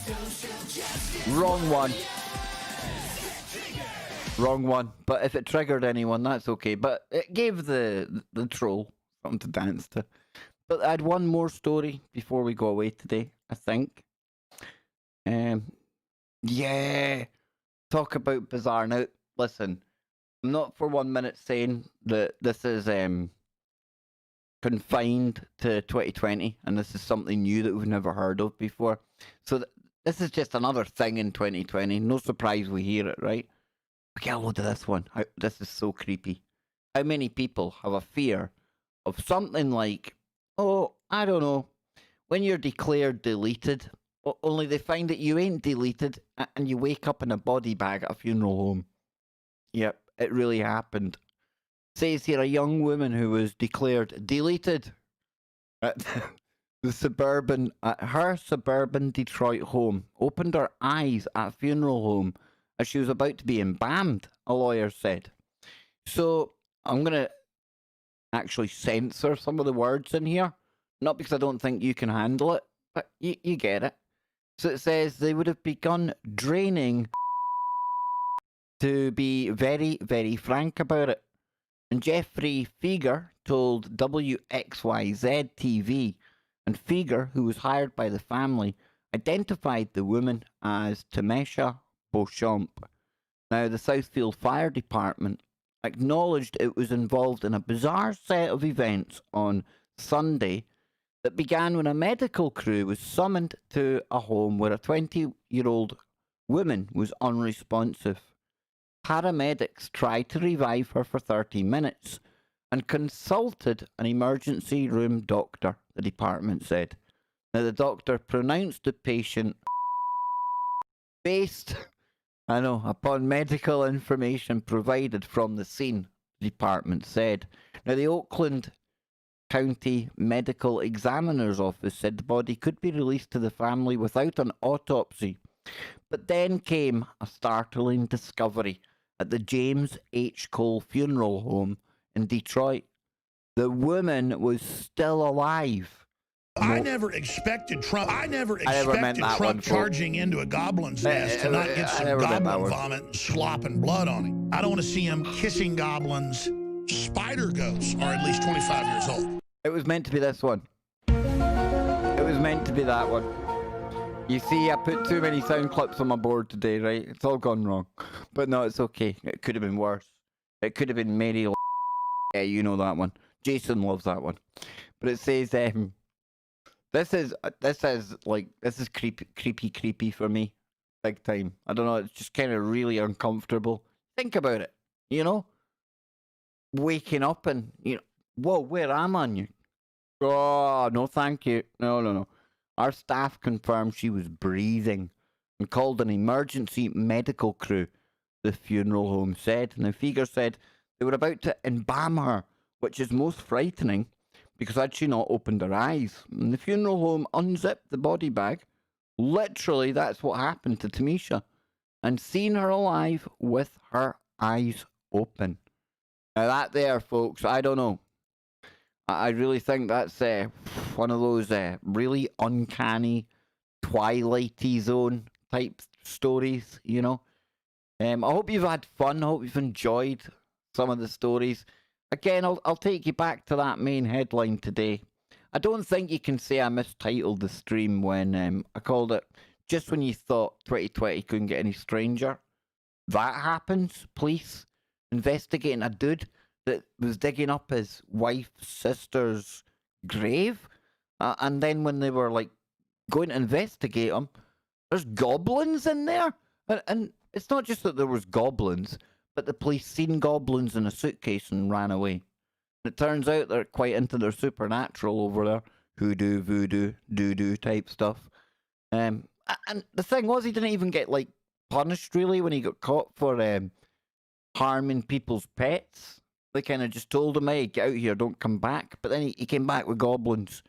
Wrong one. Wrong one. But if it triggered anyone, that's okay. But it gave the troll something to dance to. But I had one more story before we go away today, I think. Yeah. Talk about bizarre. Now, listen, I'm not for 1 minute saying that this is confined to 2020, and this is something new that we've never heard of before. So this is just another thing in 2020. No surprise we hear it, right? Okay, I'll load of this one. This is so creepy. How many people have a fear of something like, oh, I don't know, when you're declared deleted, only they find that you ain't deleted and you wake up in a body bag at a funeral home. Yep, it really happened. Says here a young woman who was declared deleted at her suburban Detroit home opened her eyes at a funeral home as she was about to be embalmed, a lawyer said. So I'm going to actually censor some of the words in here, not because I don't think you can handle it, but you get it. So it says they would have begun draining, to be very, very frank about it. And Jeffrey Feger told WXYZ TV, and Feger, who was hired by the family, identified the woman as Tamesha Beauchamp. Now, the Southfield Fire Department acknowledged it was involved in a bizarre set of events on Sunday that began when a medical crew was summoned to a home where a 20-year-old woman was unresponsive. Paramedics tried to revive her for 30 minutes and consulted an emergency room doctor, the department said. Now, the doctor pronounced the patient based, upon medical information provided from the scene, the department said. Now, the Oakland County Medical Examiner's Office said the body could be released to the family without an autopsy. But then came a startling discovery at the James H. Cole Funeral Home in Detroit. The woman was still alive. I never expected Trump. I never meant expected that Trump one, charging into a goblin's nest to not get some goblin vomit and slop and blood on him. I don't want to see him kissing goblins. Spider ghosts are at least 25 years old. It was meant to be this one. It was meant to be that one. You see, I put too many sound clips on my board today, right? It's all gone wrong. But no, it's okay. It could have been worse. It could have been Mary. Yeah, you know that one. Jason loves that one. But it says, this is creepy for me. Big time. I don't know, it's just kind of really uncomfortable. Think about it, waking up and, whoa, where am I? Oh, no thank you. No. Our staff confirmed she was breathing and called an emergency medical crew, the funeral home said. Now, Feger said they were about to embalm her, which is most frightening because had she not opened her eyes. And the funeral home unzipped the body bag. Literally, that's what happened to Tamisha. And seen her alive with her eyes open. Now, that there, folks, I don't know. I really think that's one of those really uncanny, Twilighty Zone type stories, I hope you've had fun. I hope you've enjoyed some of the stories. Again, I'll take you back to that main headline today. I don't think you can say I mistitled the stream when I called it just when you thought 2020 couldn't get any stranger. That happens, police investigating a dude that was digging up his wife's sister's grave. And then when they were going to investigate him, there's goblins in there. And it's not just that there was goblins, but the police seen goblins in a suitcase and ran away. It turns out they're quite into their supernatural over there. Hoodoo, voodoo, doo-doo type stuff. And the thing was, he didn't even get punished really when he got caught for harming people's pets. They kind of just told him, hey, get out here, don't come back. But then he came back with goblins.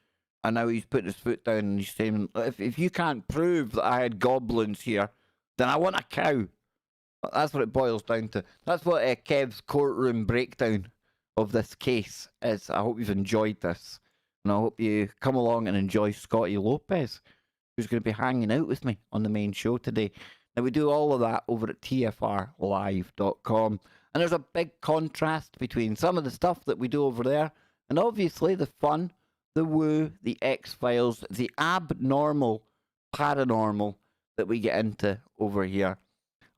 And now he's putting his foot down and he's saying, if you can't prove that I had goblins here, then I want a cow. That's what it boils down to. That's what Kev's courtroom breakdown of this case is. I hope you've enjoyed this. And I hope you come along and enjoy Scotty Lopez, who's going to be hanging out with me on the main show today. Now, we do all of that over at tfrlive.com. And there's a big contrast between some of the stuff that we do over there and obviously the fun, the woo, the X-Files, the abnormal, paranormal that we get into over here.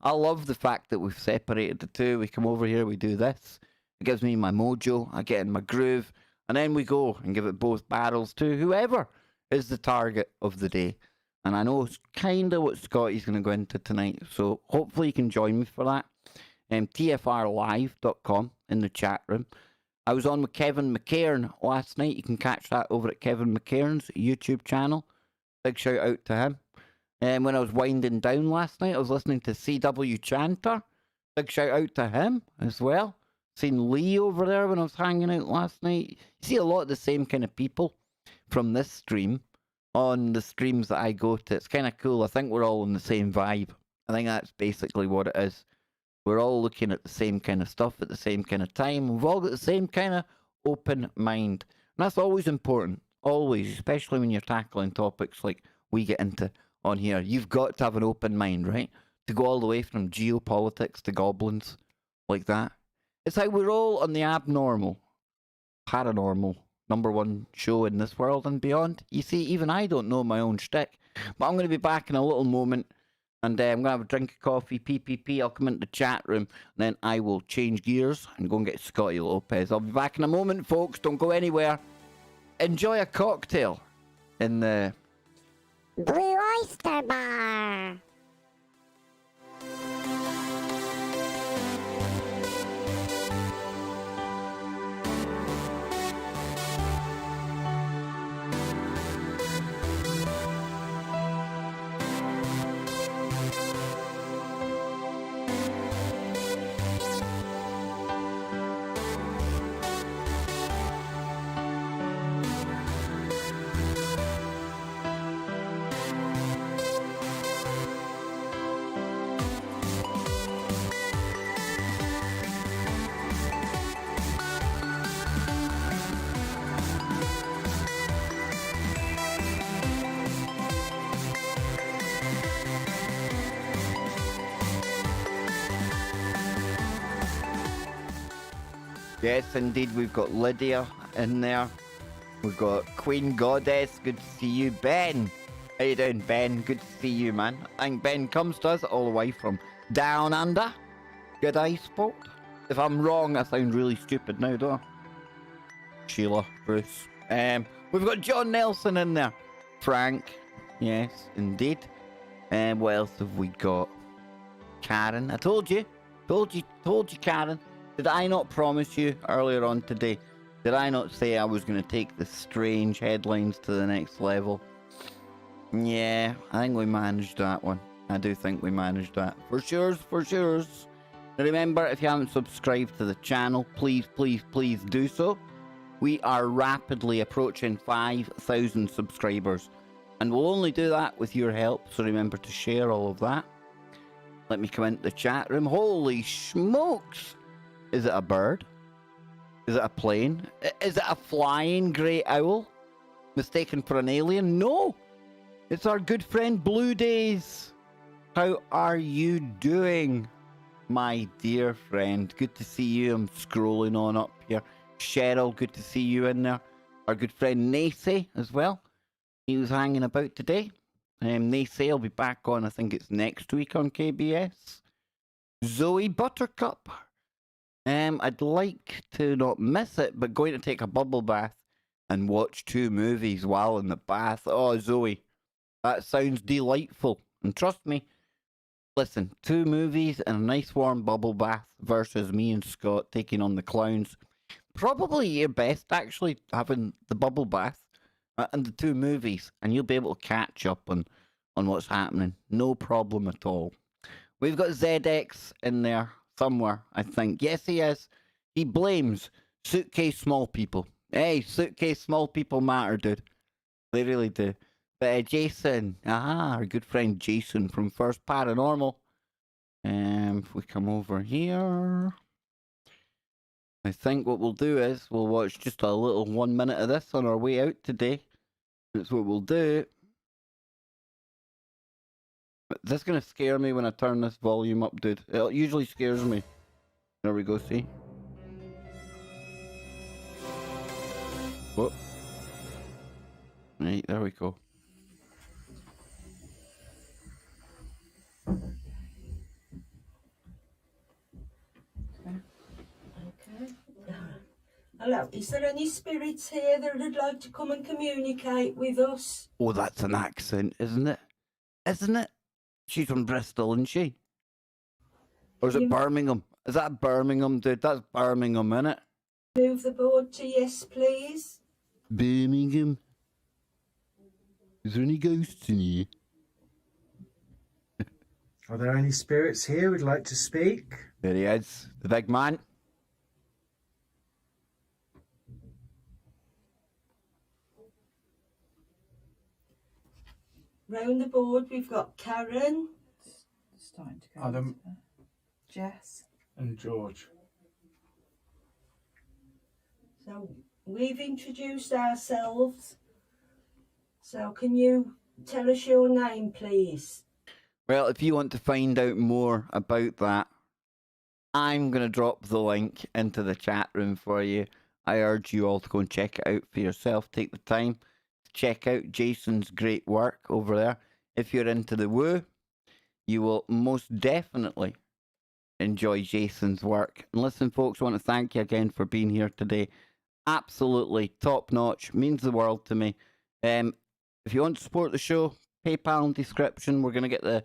I love the fact that we've separated the two. We come over here, we do this. It gives me my mojo. I get in my groove. And then we go and give it both barrels to whoever is the target of the day. And I know it's kind of what Scotty's going to go into tonight. So hopefully you can join me for that. TFRlive.com in the chat room. I was on with Kevin McCairn last night. You can catch that over at Kevin McCairn's YouTube channel. Big shout out to him. And when I was winding down last night, I was listening to CW Chanter. Big shout out to him as well. Seen Lee over there when I was hanging out last night. You see a lot of the same kind of people from this stream on the streams that I go to. It's kind of cool. I think we're all on the same vibe. I think that's basically what it is. We're all looking at the same kind of stuff at the same kind of time. We've all got the same kind of open mind. And that's always important. Always. Especially when you're tackling topics like we get into on here. You've got to have an open mind, right? To go all the way from geopolitics to goblins. Like that. It's like we're all on the abnormal, paranormal, #1 show in this world and beyond. You see, even I don't know my own shtick. But I'm going to be back in a little moment. And I'm going to have a drink of coffee, PPP. I'll come into the chat room. And then I will change gears and go and get Scotty Lopez. I'll be back in a moment, folks. Don't go anywhere. Enjoy a cocktail in the Blue Oyster Bar. Yes, indeed, we've got Lydia in there. We've got Queen Goddess. Good to see you. Ben. How you doing, Ben? Good to see you, man. I think Ben comes to us all the way from down under. Good eye spot. If I'm wrong, I sound really stupid now, don't I? Sheila, Bruce. We've got John Nelson in there. Frank. Yes, indeed. And what else have we got? Karen. I told you, Karen. Did I not promise you earlier on today? Did I not say I was going to take the strange headlines to the next level? Yeah, I think we managed that one. I do think we managed that. For sure, for sure. Remember, if you haven't subscribed to the channel, please, please, please do so. We are rapidly approaching 5,000 subscribers. And we'll only do that with your help, so remember to share all of that. Let me come into the chat room. Holy smokes! Is it a bird? Is it a plane? Is it a flying grey owl? Mistaken for an alien? No! It's our good friend Blue Days. How are you doing, my dear friend? Good to see you. I'm scrolling on up here. Cheryl, good to see you in there. Our good friend Nacy as well. He was hanging about today. Nacy will be back on, I think it's next week on KBS. Zoe Buttercup. I'd like to not miss it, but going to take a bubble bath and watch 2 movies while in the bath. Oh, Zoe, that sounds delightful. And trust me, listen, 2 movies and a nice warm bubble bath versus me and Scott taking on the clowns. Probably your best, actually, having the bubble bath and the 2 movies, and you'll be able to catch up on what's happening. No problem at all. We've got ZX in there somewhere, I think. Yes, he is. He blames suitcase small people. Hey, suitcase small people matter, dude. They really do. But Jason, our good friend Jason from First Paranormal. If we come over here, I think what we'll do is we'll watch just a little 1 minute of this on our way out today. That's what we'll do. But this is going to scare me when I turn this volume up, dude. It usually scares me. There we go, see? Whoop. Right, there we go. Hello, is there any spirits here that would like to come and communicate with us? Oh, that's an accent, isn't it? Isn't it? She's from Bristol, isn't she? Or is it Birmingham? Is that Birmingham, dude? That's Birmingham, innit? Move the board to yes, please. Birmingham? Is there any ghosts in here? Are there any spirits here who'd like to speak? There he is, the big man. Round the board, we've got Karen. Starting to go. Adam. Jess. And George. So we've introduced ourselves. So can you tell us your name, please? Well, if you want to find out more about that, I'm going to drop the link into the chat room for you. I urge you all to go and check it out for yourself. Take the time to check out Jason's great work over there. If you're into the woo, you will most definitely enjoy Jason's work. And listen, folks, I want to thank you again for being here today. Absolutely top notch. Means the world to me. If you want to support the show, PayPal in description. We're going to get the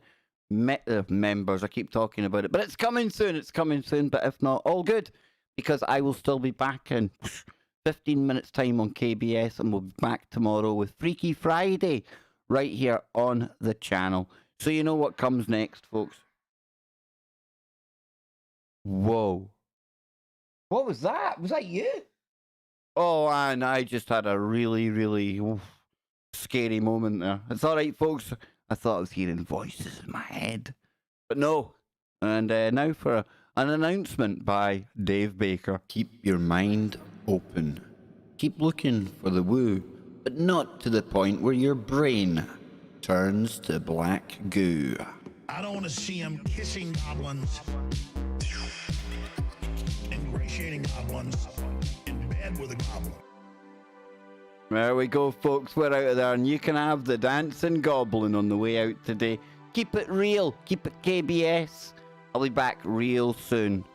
members. I keep talking about it, but it's coming soon. It's coming soon. But if not, all good, because I will still be back in 15 minutes time on KBS, and we'll be back tomorrow with Freaky Friday right here on the channel. So you know what comes next, folks. Whoa. What was that? Was that you? Oh, and I just had a really, really scary moment there. It's all right, folks. I thought I was hearing voices in my head. But no. And now for an announcement by Dave Baker. Keep your mind open. Keep looking for the woo, but not to the point where your brain turns to black goo. I don't want to see him kissing goblins, ingratiating goblins, in bed with a goblin. There we go, folks. We're out of there, and you can have the dancing goblin on the way out today. Keep it real. Keep it KBS. I'll be back real soon.